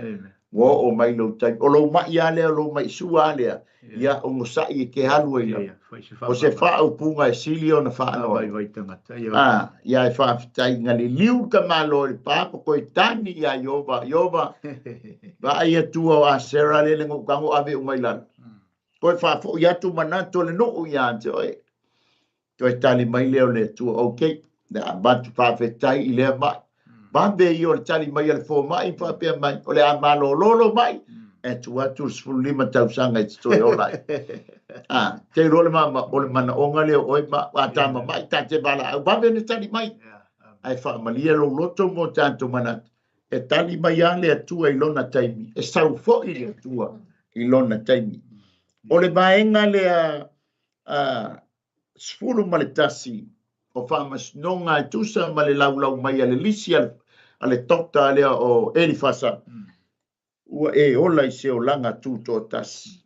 Wo o mai lo tai. O lo ma ia le o lo mai sua le. Ia o ngosai ke alu ia. O se fa au punga e silio na fa no. Ia e fa tai ngali liu ka malo le papa ko tani ia Yova. Ba ia tua a Sarah le ngo kango ave umai lan. Ko fa fo ia tu manato le no ia te oi. To tali mai le le tu okay. Da bat fa fe tai ile ba. Ba be io tali mai le fo mai fa pe mai. O le a malo lolo mai. E tu atu lima tau sanga i toi ola. Te role mama o le mana onga le oi ma atama mai ta te bala. Ba be ne tali mai. Ai fa malia lo loto mo tanto manat. E tali mai ale atua I lona taimi. E sau fo I le atua I lona taimi. O le maenga le sfulu ma le tasi. O whamas nonga e tusa ma le lau mai ale lisi ale tokta alea o Elifasa. Ua e ola I se o langa tuto tasi.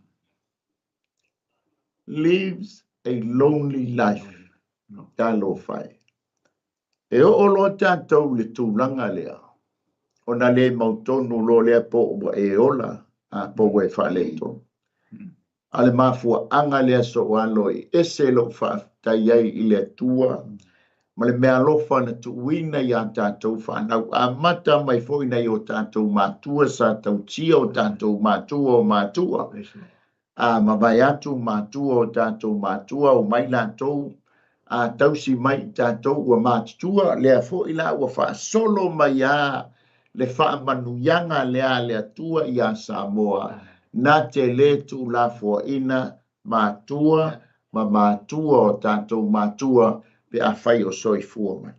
Lives a lonely life. Talo fai. E o lo tātou le tūlanga lea. O na le mautonu lo lea po ua e ola po ua e whaleito. Ale mafua anga lea so o aloi. Ese lo whaftai ai I le tua. Ma le mea lofa na tuina I a tātou whanau. A mata mai fwina I o tātou mātua sa tau tia o tātou mātua o mātua. Ma vai atu mātua o tātou mātua o mai lātou. Tausi mai tātou ua mātua lea fwina ua wha solo mai a le wha manuyanga lea lea tua I a Samoa. Na te le tu la fwina mātua ma mātua o tātou mātua pe a whai o soi fua mai.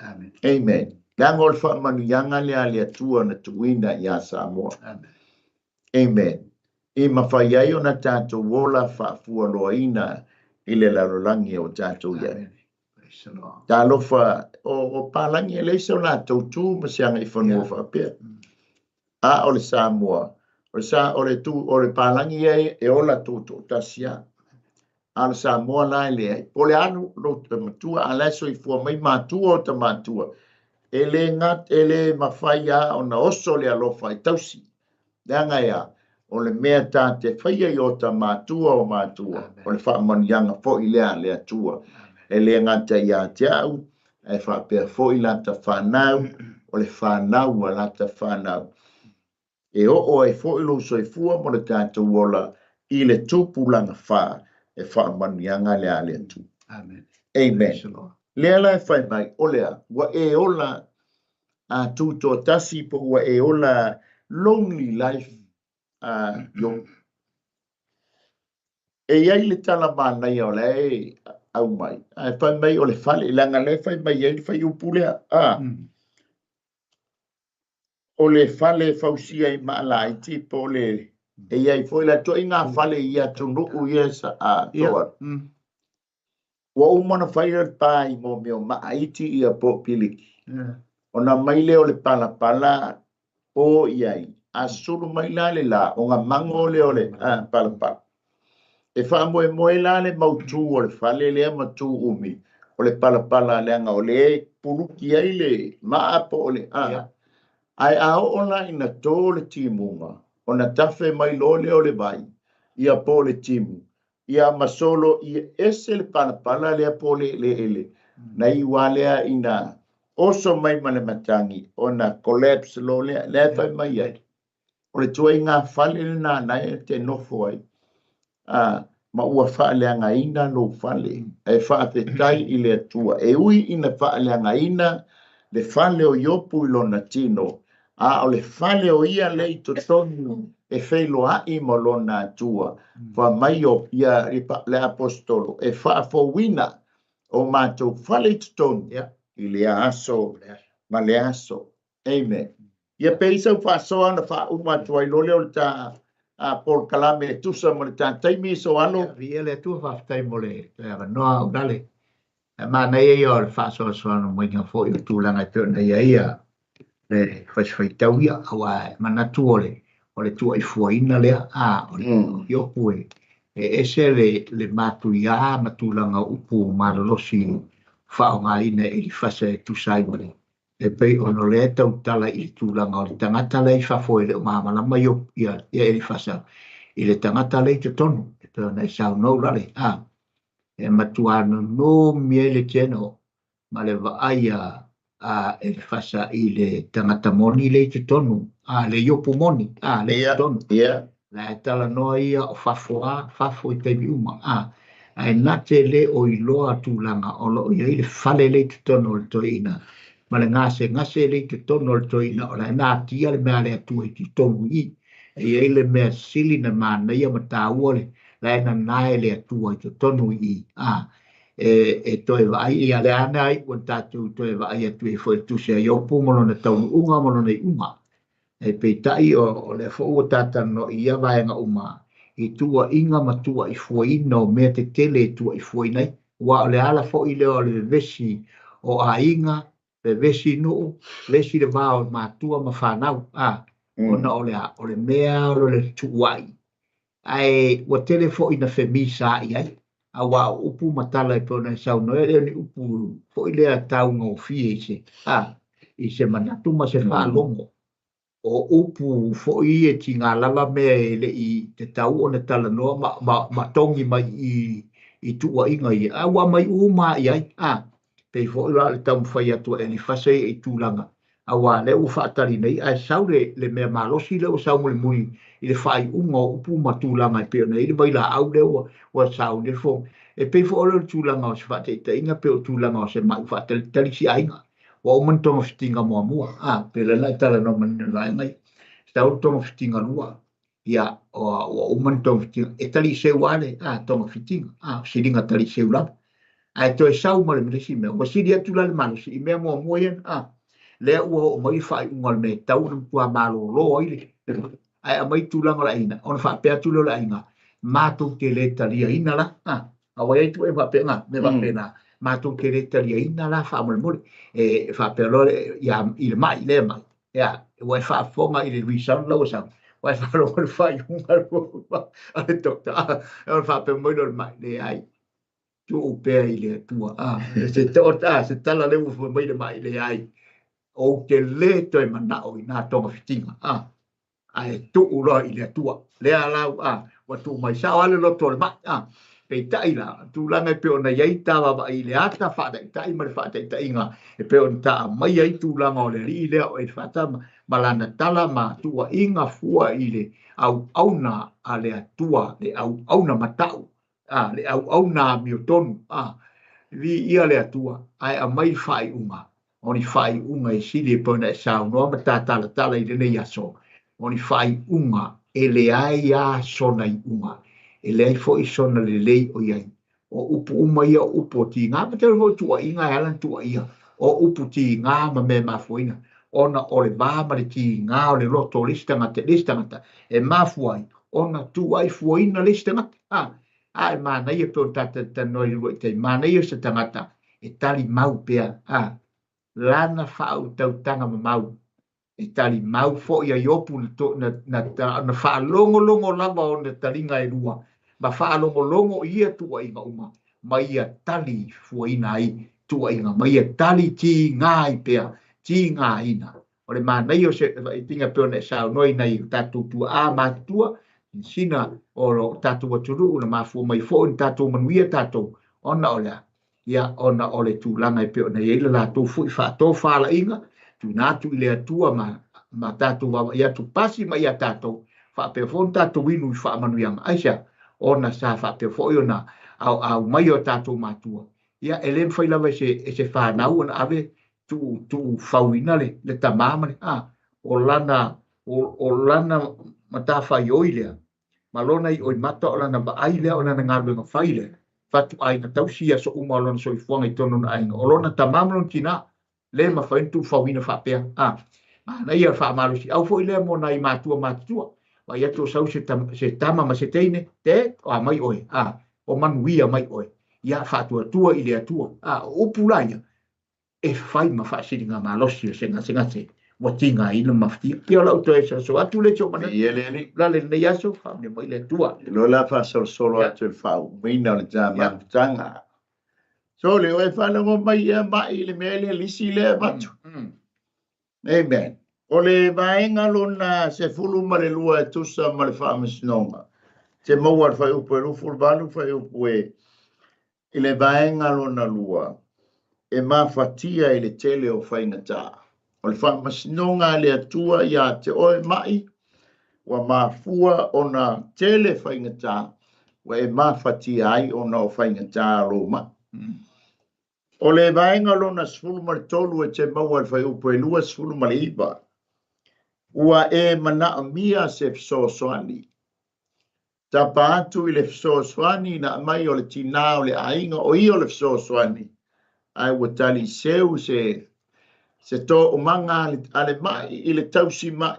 Amen. Amen. Langol wha manuyanga lea tua na tuina I a Samoa. Amen. I mawhai ai o na tātou wola wha fua loa ina I le larolangi o tātou ia. Talofa o palangi e leisa o la tautu ma sianga I whanua whapea. A o le Samoa. O le palangi e o la tautu tasia. A le Samoa la le o le anu lo matua a leso I fua mai matua o ta matua. E le ngat e le mawhai a o na oso le alofa I tausi. Nanga ia. O le mea tā te whaia I o ta matua o matua. O le whaamanianga fo I lea le atua. E le ngata ia te au. E whapea fo I lata whanau. O le whanau a lata whanau. E o e fo I lo soifua mo le tātou ola I le tupu langa wha. E whaamanianga lea le atu. Amen. Amen. Lea lai whai mai. O lea. Wa e ola a tuto tasi po wa e ola lonely life. Yo. E iai le tala mana I o le au mai. Ai whai mai o le whale. Langa le whai mai iai le whai upulea. O le whale whausia I maala I tipo le. E iai fwoi la to inga whale ia tunu uia sa a toa. Wa umana whaia pai mo meo maaiti ia po piliki. O na maile o le pala pala o iai. A suru mai la le la. O nga mango o le pala pala. E wha moe la le mautu o le whale lea matu umi. O le pala pala leanga o le puruki ai le maa po o le Ai ao ona ina tō le timunga. O na tafe mai lole o le vai. Ia po le timu. Ia masolo ia ese le pala pala lea po le ele. Na iwa lea ina oso mai mane matangi. O na collapse lo lea fai mai ai. O le tua inga fale le na nai te nofo ai. Ma ua whaaleanga ina lo fale. E whaapetai I le atua. E ui ina whaaleanga ina le fale o IOPU I lona tino. A o le fale o ia le I totonu e whailo ai mo lona atua. Wha mai o ia le apostolo. E whaafowina o mātou fale I totonu. I le aso. Ma le aso. Amen. Ia peisa whaasoa na wha umatua I lole o le ta por kalame tusa mo le ta taimi so alo. Ia le tu whaftai mo le. Noa o dale. Ma nei e o le whaasoa soa no moinga fo I tūlanga tō nei ia. Le whaitau ia awa manatu o le tua I fuaina lea o le IOPU e ese le matu ia matulanga upu malolosi whaonga ina I whasa e tusai wale e pei ono le tau tala I tūlanga o le tangata lei whafoe le umamalama ia e whasa I le tangata lei te tonu e pei ona I sao nou lale e matuana no mie le teno ma le vaaya e fasa I le tangata moni le te tonu le IOPU moni le te tonu la tala noa ia o fafo I teimi uma e nate le o iloa tūlanga o lo ia I le fale le te tonu o le toina ma le ngase le te tonu o le toina o la nātia le mea le atua I te tonu I e le mea sili na mana ia mataua le la ena nae le atua I te tonu I e toe vai ia le ana ai o tātou toe vai atu e foi tu se IOPU mo na tau unga mo na uma e pe tai o le fo o tata no ia vai nga uma I tua inga matua I fuaina o mea te tele tua I fuaina wa le ala fo I le o le vesi o a inga le vesi no vesi le vao matua ma whanau ona o le mea o le tuai ai o tele fo ina femisa ai awa upu matala I pona sau no e ni upu fo I le tau ngo fie I se manatu ma se whalongo o upu fo I e tinga lala me le I te tau o ne tala noa ma tongi mai I tua inga I awa mai uma I ai pei fo I le tau mwhai atua e li fase I tūlanga awa le u whaatari nei ai sau le mea malosi le o sau muli muli I le whai unga o upu matulanga I peo nei le vai la au le o sau le fo e pe fo le tūlanga o se whaate inga pe o tūlanga o se mai whaatari si ainga wa o man tonga fitinga mua mua pe le lai tala no man lai ngai stau tonga fitinga lua ia o man tonga fitinga e tali se wale tonga fitinga siringa tali se ula ai to e sau ma le mresi me o siri atu la le manu si me mua mua ien le ua o mai whai ungal me tau na pua malo lo ai ai a mai tūlanga la ina ona wha pea tūlo la ina mātou te le talia ina la a wai tu e wapena me wapena mātou ke reta lia ina la whaamole whapelore i le mai le mai. Ia, wai whaafonga i le resound lau sang. Wai whaalogo le whaiunga rua. Ale dokta, e whapemoino le mai le ai. Tu upea i le tua. Se tota, se tala le ufu mai le mai le ai. O te le toi manao i nā tonga fitinga. Ai tu ulo i le tua. Le alau, wa tu mai sao ale loto le mai. Pei tai la, tu langa pe ona yai tawa ba i le ata whata i tai ma le whata i tai inga. E pe ona taa mai ai tu langa o le ri lea o e whata malana tala ma tua inga fua i le au auna a le atua, le au auna matau. Le au auna miotonu. Vi ia le atua, ai a mai whai unga. Oni whai unga e sili e pona e sao, noa ma tā tala i rene yaso. Oni whai unga e le ai a sona i unga. E le ai fo i sona le lei o iai. O upu uma ia upo ti ngā, ma te ho tua inga e alan tua ia. O upu ti ngā ma me mafuina. Ona o le vāma le ti ngā o le roto listangata. E mafuai, ona tu ai fuaina listangata. Ai mana ia pe o tata noi rua i te mana ia se tangata. E tali mau pea. Lana whau tautanga ma mau. E tali mau fo ia iopu na whaalongo lava o na taringa e rua. Ma whaalongo ia tua inga uma. Ma ia tali fuaina ai tua inga. Ma ia tali ti ngā i pea. Ti ngā ina. O le mana ia se tinga peo ne sao noi nei tatu tua a matua. Sina o tatu waturu na mafua mai fo ni tatu manuia tatu. Ona olea. Ia ona ole tūlanga i peo na ieila la tō fui tō whala inga, tu nātu i lea tua ma tātou wawa ia tu pasi ma ia tātou, whapea fōn tātou winu i whaamanuianga. Aisha, ona sa whapea fōi ona au mai o tātou mātua. Ia elem whailawa se whanau ana ave tu whauina le tamāmane. O lana mata whai oilea, malona i oi mata o lana ba ailea o lana ngāruenga whailea. Fatu aina tau sia so umalon so ifuanga i tono na aina. Olona tamamlon tina, le ma whaintu whawina whapea. Na ia whaamalu si, au fo i lea mo na i mātua. Wa ia tō sau se tama ma se teine, te, o mai oe. O manuia mai oe. Ia whatua tua i lea tua. Upulaia, e whai ma whaasiringa ma losi se ngase. Watinga ina maftia. Pia lau to esa so atu le cho mana. Ieleni. La le nei aso fa ne mai le tua. Lo la fa solo atu fa mina le jama tanga. So le o fa no mai mai le mele lisi le matu. Amen. O le vaenga lona se fulu ma le lua tu sa ma le fa masnonga. Se mo wa fa u peru ful balu fa u pue. Ile vaenga lona lua. E ma fatia ile tele o fa ingata. O le whamasinonga le atua ia te oe mai, wa mafua o na tele whaingatā, wa e mawhatia ai o na o whaingatā roma. O le vaenga lona sfulu mali tolu e te maua le whai upo e lua sfulu mali iwa. Ua e mana mia se fsosoani. Ta paatu i le fsosoani na mai o le tina o le ainga o i o le fsosoani. Ai wa tali seu se tō o manga ale mai i le tausi mai.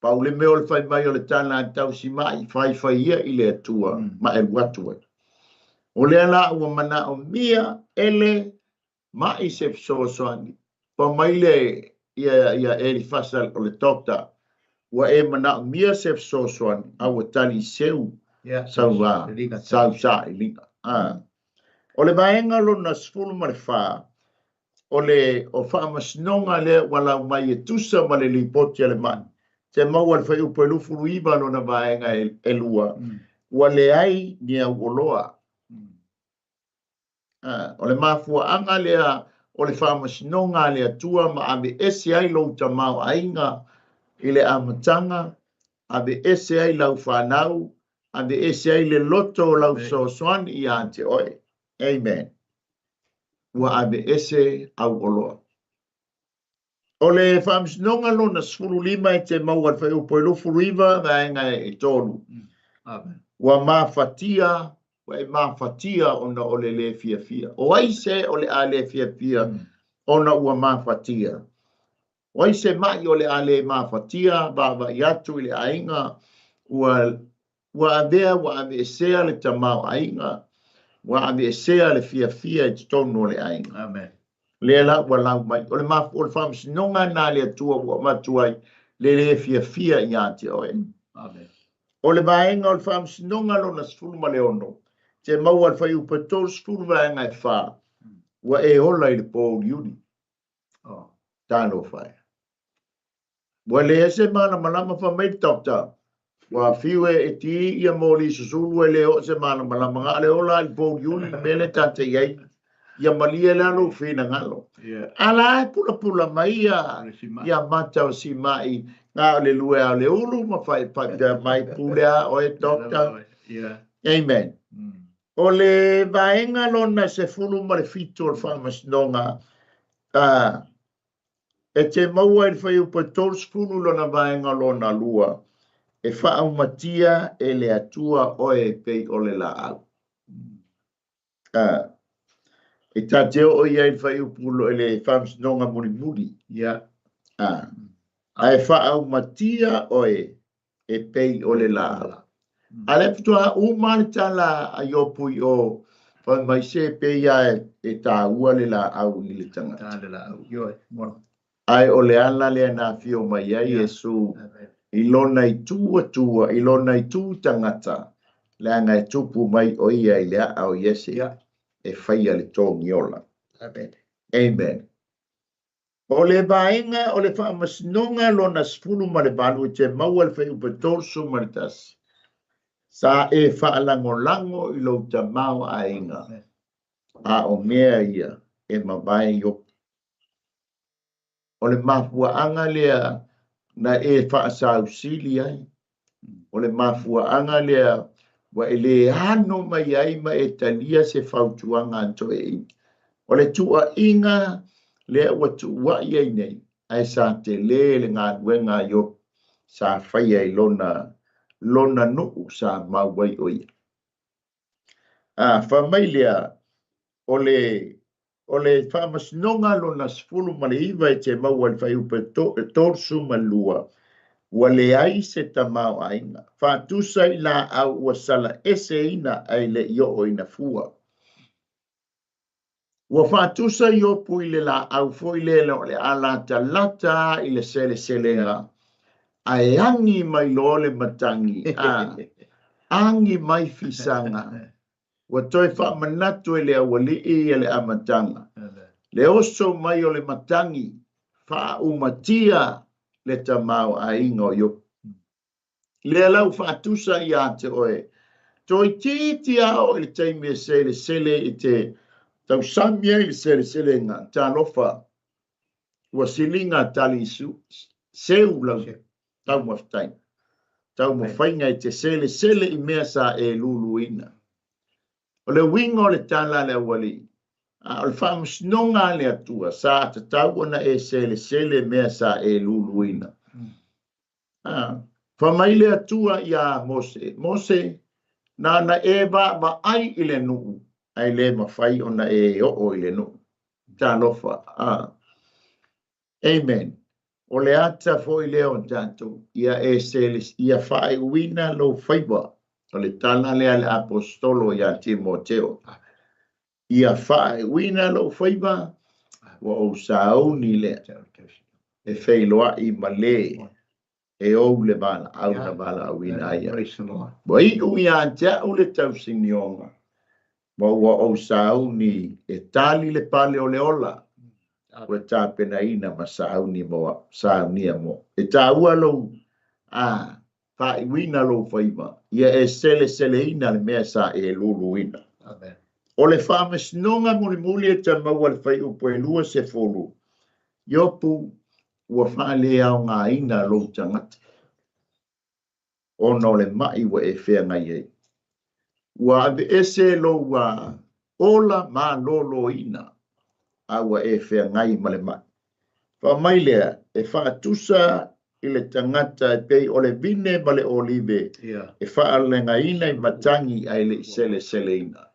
Pau le meo le whai mai o le tana tausi mai, whai ia i le atua, ma e watua. O le ala ua mana o mia ele mai se fsosoani. Pa mai le ia eri fasal o le tokta, ua e mana o mia se fsosoani, a ua tali seu sau sa i linga. O le vaenga lo na sfulu ma le wha, o whaamasnonga le wala mai e tusa ma le lipoti ale man. Te maua le whai upo e lufuru iwa lo na vaenga e lua. Ua le ai ni au oloa. O le mafua anga lea, o le whaamasnonga lea tua ma ame ese ai lo tamau ainga i le amatanga, ame ese ai lau whanau, ame ese ai le loto lau sosoani i ante oe. Amen. Ua ame ese au oloa. O le whaamsinonga lo na sfuru lima e te maua whai upo e lufuru iwa vaenga e tolu. Ua mawhatia, ua e mawhatia ona o le fia. O aise o le a le fia ona ua mawhatia. O aise mai o le a le mawhatia, baba iatu i le ainga, ua avea, ua ave esea le tamau ainga, Wa ame sea le fia i tonu le ainga. Amen. Le la wala mai. O le mafu o le whamis nonga na le atua wa matuai le fia i ate oe. Amen. O le vaenga o le whamis nonga lo na sfulu ma le ono. Te mau al whai upatou sfulu vaenga e wha. Wa e hola i le pō yuri. Tāno whai. Wa le ese mana malama wha mai topta. Wa fiwe e ti ia mōli susulu e le o se mana malama ngā le hola i pō yuri mele tate iei. Ia malia lalo fina ngalo. Ala e pula mai ia mata o si mai ngā le lue a le ulu ma whai mai pulea o e topta. Amen. O le vaenga lona se fulu ma le fitu o le whamas nonga. E te maua i whai upa tors fulu lona vaenga lona lua. E whaau matia e le atua o e pei o le la au. E tateo o ia i whai upulo e le whamas nonga muri muri. E whaau matia o e pei o le la au. Ale putua umani tala a IOPU o whai mai se pe ia e tā ua le la au i le tangata. Ai o le ala le na fio mai ai Yesu i lona i tua, i lona i tū tangata. Le anga e tupu mai o ia i lea au Yese e whaia le tōngi ola. Amen. O le vaenga o le whaamasnonga lona sfulu ma le balu i te maua le whai upa torso ma le tasi. Sa e whaalango i lo ta mau a inga. A o mea ia e mawai yo. O le mafua anga lea na e whaasau sili ai. O le mafua anga lea wa e le hano mai ai ma e talia se whautuanga anto e i. O le tua inga lea wa tua iei nei. Ai sa te le ngā nuenga yo sa whaia i lona nuku sa mawai o ia. Whamailea o le whamasnonga lona sfulu ma le iwa e te maua le whai upa torsu ma lua. Wa le ai se ta mau ainga. Whatusa i la au ua sala ese ina ai le io o ina fua. Wa whatusa i opu i le la au fo i le alata lata i le sele nga. Ai angi mai lo le matangi. Angi mai fisanga. Wa toi wha manatu e le awali i le amatanga. Le oso mai o le matangi. Wha umatia le tamau a ingo yo. Le alau whatusa i ate oe. Toi titia o le taimi e sele i te tau samia i le sele nga. Tā lofa. Wa silinga tali seu lau. Tau maftain. Tau mawhainga i te sele i mea sa e luluina. O le wingo le tala le awali. O le whamasnonga le atua. Sa te tau ona e sele mea sa e luluina. Whamaile atua i a Mose. Mose na eva ma ai i le nuu. Ai le mawhai ona e o i le nuu. Tā lofa. Amen. O le ata fo i leo tanto, ia e selis, ia whae uina lo whaiba, o le tala lea le apostolo ia Timoteo. Ia whae uina lo whaiba, wa o sauni lea, e whailoa i male, e ou le bala, au na bala uina ia. Wa i uia tia u le tau sinionga, wa o sauni e tali le pale o le ola, wa tā pena ina ma sauni mo, saunia mo. E tā ua lo, whae wina lo whaiva. Ia e sele ina le mea sa e lulu ina. O le whamasnonga muli e ta maua le whai upo e lua se folu. Iopu ua whaale au ngā ina lo tangata. Ono le mai wa e whea ngai ei. Ua ave ese lo wa ola ma lolo ina. Awa e whea ngai ma le mai. Whamailea e whaatusa i le tangata e pei o le vine ma le olive. E whaalenga ina i matangi ai le sele ina.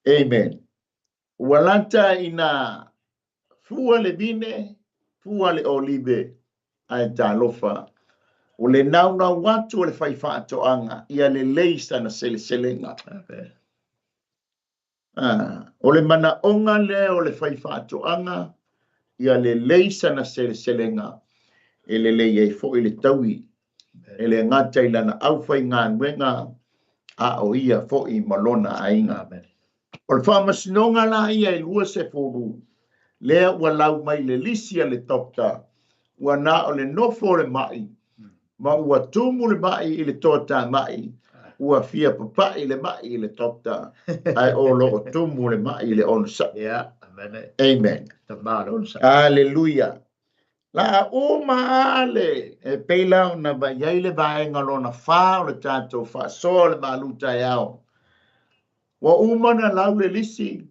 Amen. Walanta ina fua le vine, fua le olive ai tā lofa. O le nauna watu o le whai whaatoanga ia le leisa na sele nga. O le mana onga le o le whaiwhātoanga ia le leisa na selenga e le lei fo i le taui e le ngata i lana awhai ngā nuenga a o ia fo i malona ainga. O le whamasinonga la ia i lua se fōru lea ua lau mai le lisia le tokta ua na o le nofo le mai ma ua tumu le mai i le tota mai ua fia papai le mai i le tokta ai o lo o tumu le mai i le onsa. Amen. Hallelujah. La o maale e peila na ba yai le vaenga lona wha o le tātou wha so le malu TAEAO. Wa umana lau le lisi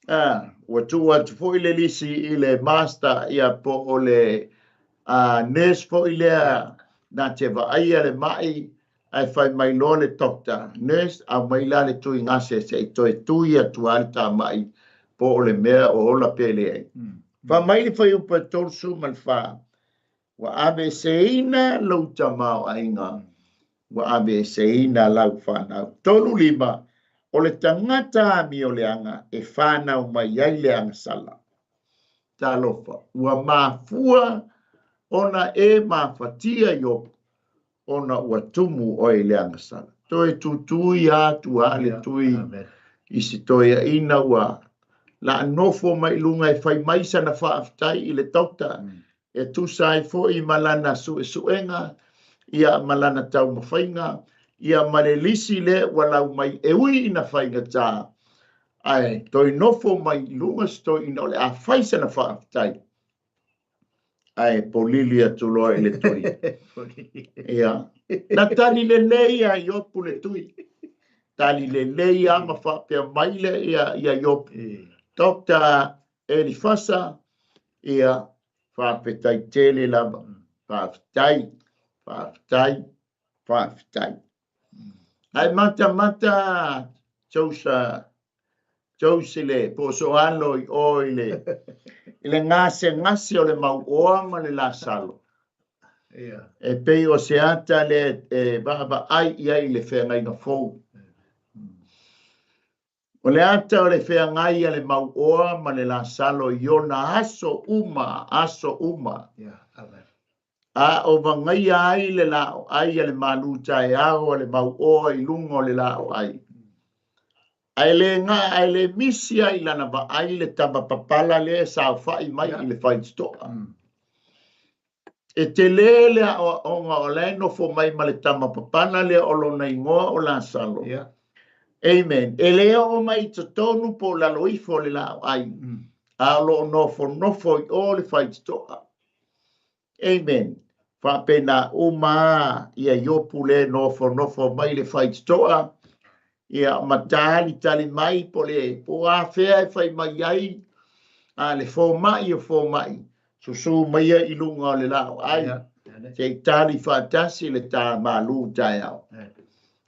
wa tua fo i le lisi i le master ia po o le nurse fo i lea na te vaia le mai ai fai mai lo le doctor nurse a mai la le tui ngase se i toi tui atu alta mai po o le mea o hola pele ai. Fa mai le fai upa torsu man fa wa ave seina lau tamau ainga wa ave seina lau whanau. Tolu lima o le tangata mi o le anga e whanau mai ai le anga sala. Talofa, ua mafua ona e mafatia yo ona ua tumu o e le anga sala. Toi tutui atu a le tui isi toi a ina ua la nofo mai lunga e fai maisa na whaaftai i le tauta e tu sai fo i malana suenga ia malana tau mawhainga ia malelisi le walau mai e ui ina whainga tā ai toi nofo mai lunga sto ina ole a whaisa na whaaftai ai polilia tuloa i le tui ia na tali le leia i opu le tui tali le leia ma whapea maile ia i opu Dr. Elifasa ia whawhetai tele lava, whawhetai. Ai mata Jousile, po so alo i oile, ile ngase o le mau oama le la salo. E pei o se ata le baba ai i le whengai na fou. O le ata o le whengai le mau oa ma le la salo i ona aso uma. A o vangai ai le lao ai le malu TAEAO le mau oa i lungo le lao ai. Ai le misi ai lana va ai le taba papala le sa fai mai i le fai stoa. E te lele o nga o le no fo mai ma le tama papala le o lona ingoa o la salo. Amen. E leo o mai to tonu po la loifo le lao ai. A lo nofo i o le fai stoa. Amen. Fa pena uma ia IOPU le nofo mai le fai stoa. Ia matali tali mai po a fea e fai mai ai. A le fo mai. Susu mai i lunga le lao ai. Te tali fatasi le ta malu TAEAO.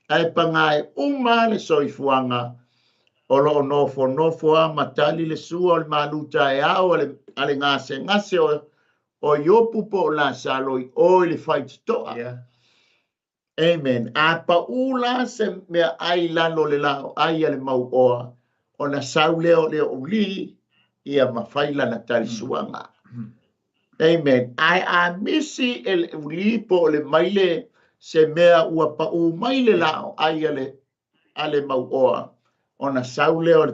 Ai pangai uma le soifuanga o lo nofo a matali le sua le malu TAEAO ale ngase o IOPU po la saloi o le fight stoa. Amen. A pa ula se mea ai lalo le lao ai ale mau oa o na saule o le uli ia mafaila na tali suanga. Amen. Ai a misi el uli po le maile se mea ua pa u maile lao ai ale mau oa o na saule o le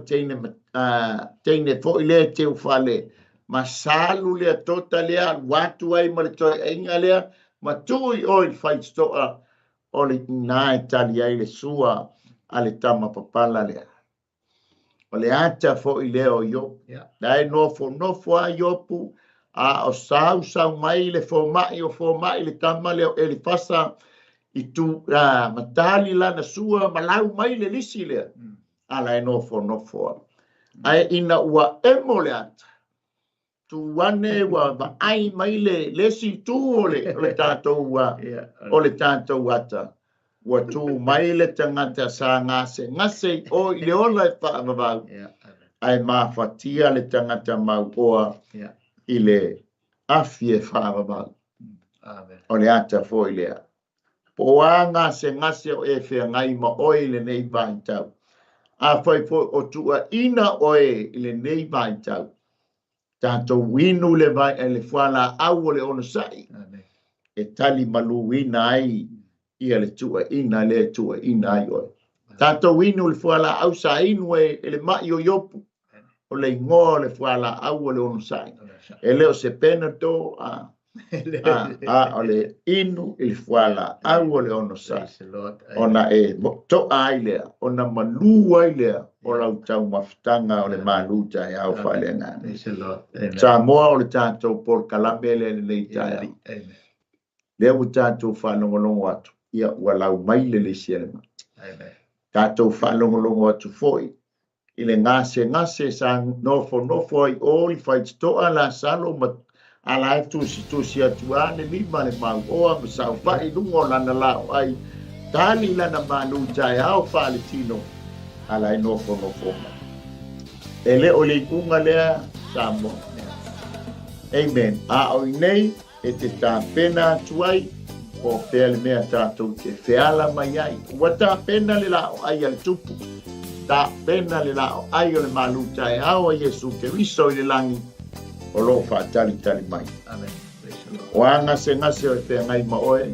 teine fo ile te ufale masalu le tota lea watu ai ma le toi inga lea ma tui o il fight stoa o le nai tali ai le sua ale tama papala lea. O le ata fo i leo IOPU. Dai nofo a IOPU a o sau mai le fo mai le tama leo e le fasa i tu matali la na sua malau mai le lisi lea. Ala e nofo. Ai ina ua emo le ata. Tu wane wa ai mai le lesi tu o le tātou ata. Wa tu mai le tangata sa ngase o i le ola e whaamavau. Ai mawhatia le tangata mau oa i le afi e whaamavau. O le ata fo i lea. Po a ngase o e whea ngai ma oi le nei vai tau. a fai fo o tua ina oe ile nei vai tau. Tātou winu le vai e le whala au le ono sai. E tali malu wina ai ia le tua ina le tua ina ai oe. Tātou winu le whala au sa inu e le mai o IOPU. O le ingoa le whala au le ono sai. E leo se pena to o le inu i le whala au le ono sai. Ona e to ai lea, ona malu ai lea, o lau tau mafutanga o le malu TAEAO FAALEAGAGA. Tā moa o le tātou por kalame le nei TAEAO. Lea u tātou whanongolongo atu, ia ua lau maile le sielema. Tātou whanongolongo atu foi, i le ngase sa nofo ai o i whaitoa la salo ala e tusi atua le lima le mau oa masau whai lungo lana lao ai tali lana manu TAEAO whaletino ala e nofo ma. E le o le kunga lea samo. Amen. A o nei e te tā pena atuai o whea le mea tātou te wheala mai ai. Ua tā pena le lao ai al tupu. Tā pena le lao ai o le manu TAEAO a Yesu Keriso i le langi o lo whaatali mai. Amen. O a ngase o e whea ngai maoe,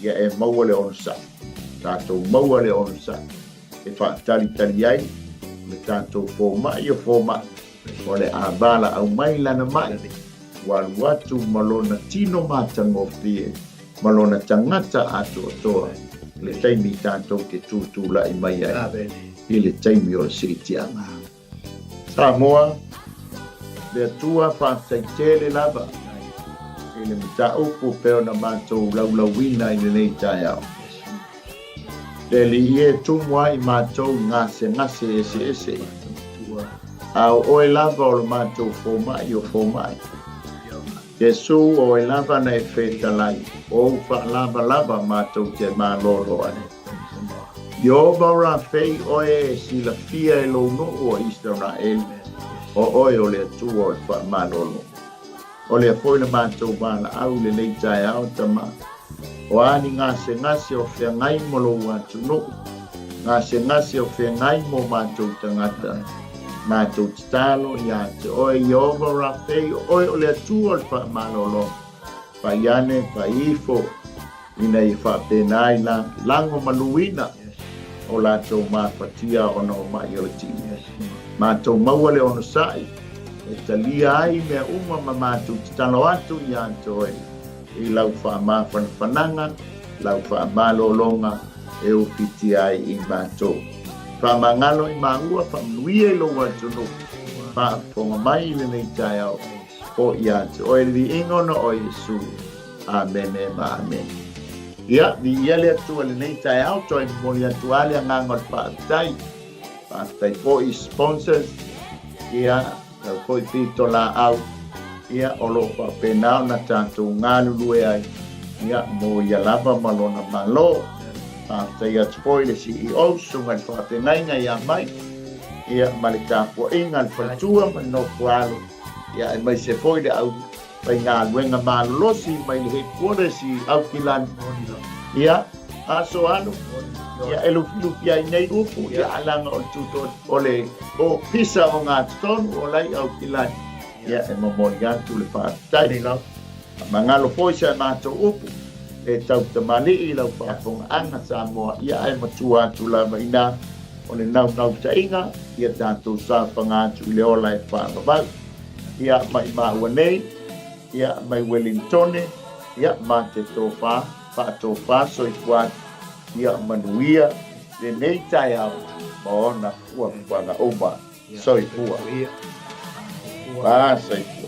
ia e maua le ono sa. Tātou maua le ono sa. E whaatali ai, me tātou fōmai o fōmai. O le ābala au mai lana mai. Walu atu malona tino matango fie. Malona tangata atu o toa. Le taimi tātou te tūtūla i mai ai. I le taimi o le siritianga. Samoa, le tua whaataitere lava. I le mita upu peo na mātou laulawina i le nei TAEAO. Le li e tumwa i mātou ngase ese. Au oe lava o le mātou fōmai o fōmai. Yesu o e lava na e whetalai. O wha lava mātou te mālolo ane. Ioba ra whei oe sila fia e lono o Israel. O oe o le atua o e wha mālolo. O le afoina mātou māla au le nei TAEAO tama. O ani ngase o whea ngai molo watu no. Ngase o whea ngai mo mātou tangata. Mātou talo ia te oe Ioba ra whei oe o le atua o le wha mālolo. Pa iane, pa ifo. Ina i wha penai lango maluina. O lātou māwhatia o no mai o le tini. Mātou maua le ono sai. E talia ai mea uma ma mātou talo atu i anto e. I lau wha māwhananga, lau wha mālolonga e o piti ai i mātou. Wha mangalo i māua, wha mnuia i lo watu no. Wha ponga mai le nei TAEAO o i anto. O e li ingona o Yesu. Amen e ma amen. Ia, di ia le atua le nei TAEAO toi moli atu ale a ngangot whaatai. Whaatai po i sponsors. Ia, tau po i pito la au. Ia, olo whapenao na tātou ngālulu e ai. Ia, mo ia lava malona malo. Whaatai atu po i le CEO, sunga i whapenai ngai a mai. Ia, mali tāpua inga le whatua ma no kualo. Ia, e mai se po i le au. Pai ngā luenga mālolosi mai le headquarters i Auckland. Ia, aso anu. Ia, elufi ai nei upu. Ia, alanga o tuto o le o pisa o ngā tonu o lai Auckland. Ia, e mamoni atu le whaatai. Mangalo foi sa mātou upu. E tau tamali i lau whaaponga anga Samoa. Ia, e matua atu lava ina. O le nau ta inga. Ia, tātou sa whangātu i le ola e whaamabau. Ia, mai māua nei. Ia mai Wellington, ia mate tofa, pa tofa so i kwat, ia manuia, le nei TAEAO, maona ua wanga oma, so i pua. Ah, so i pua.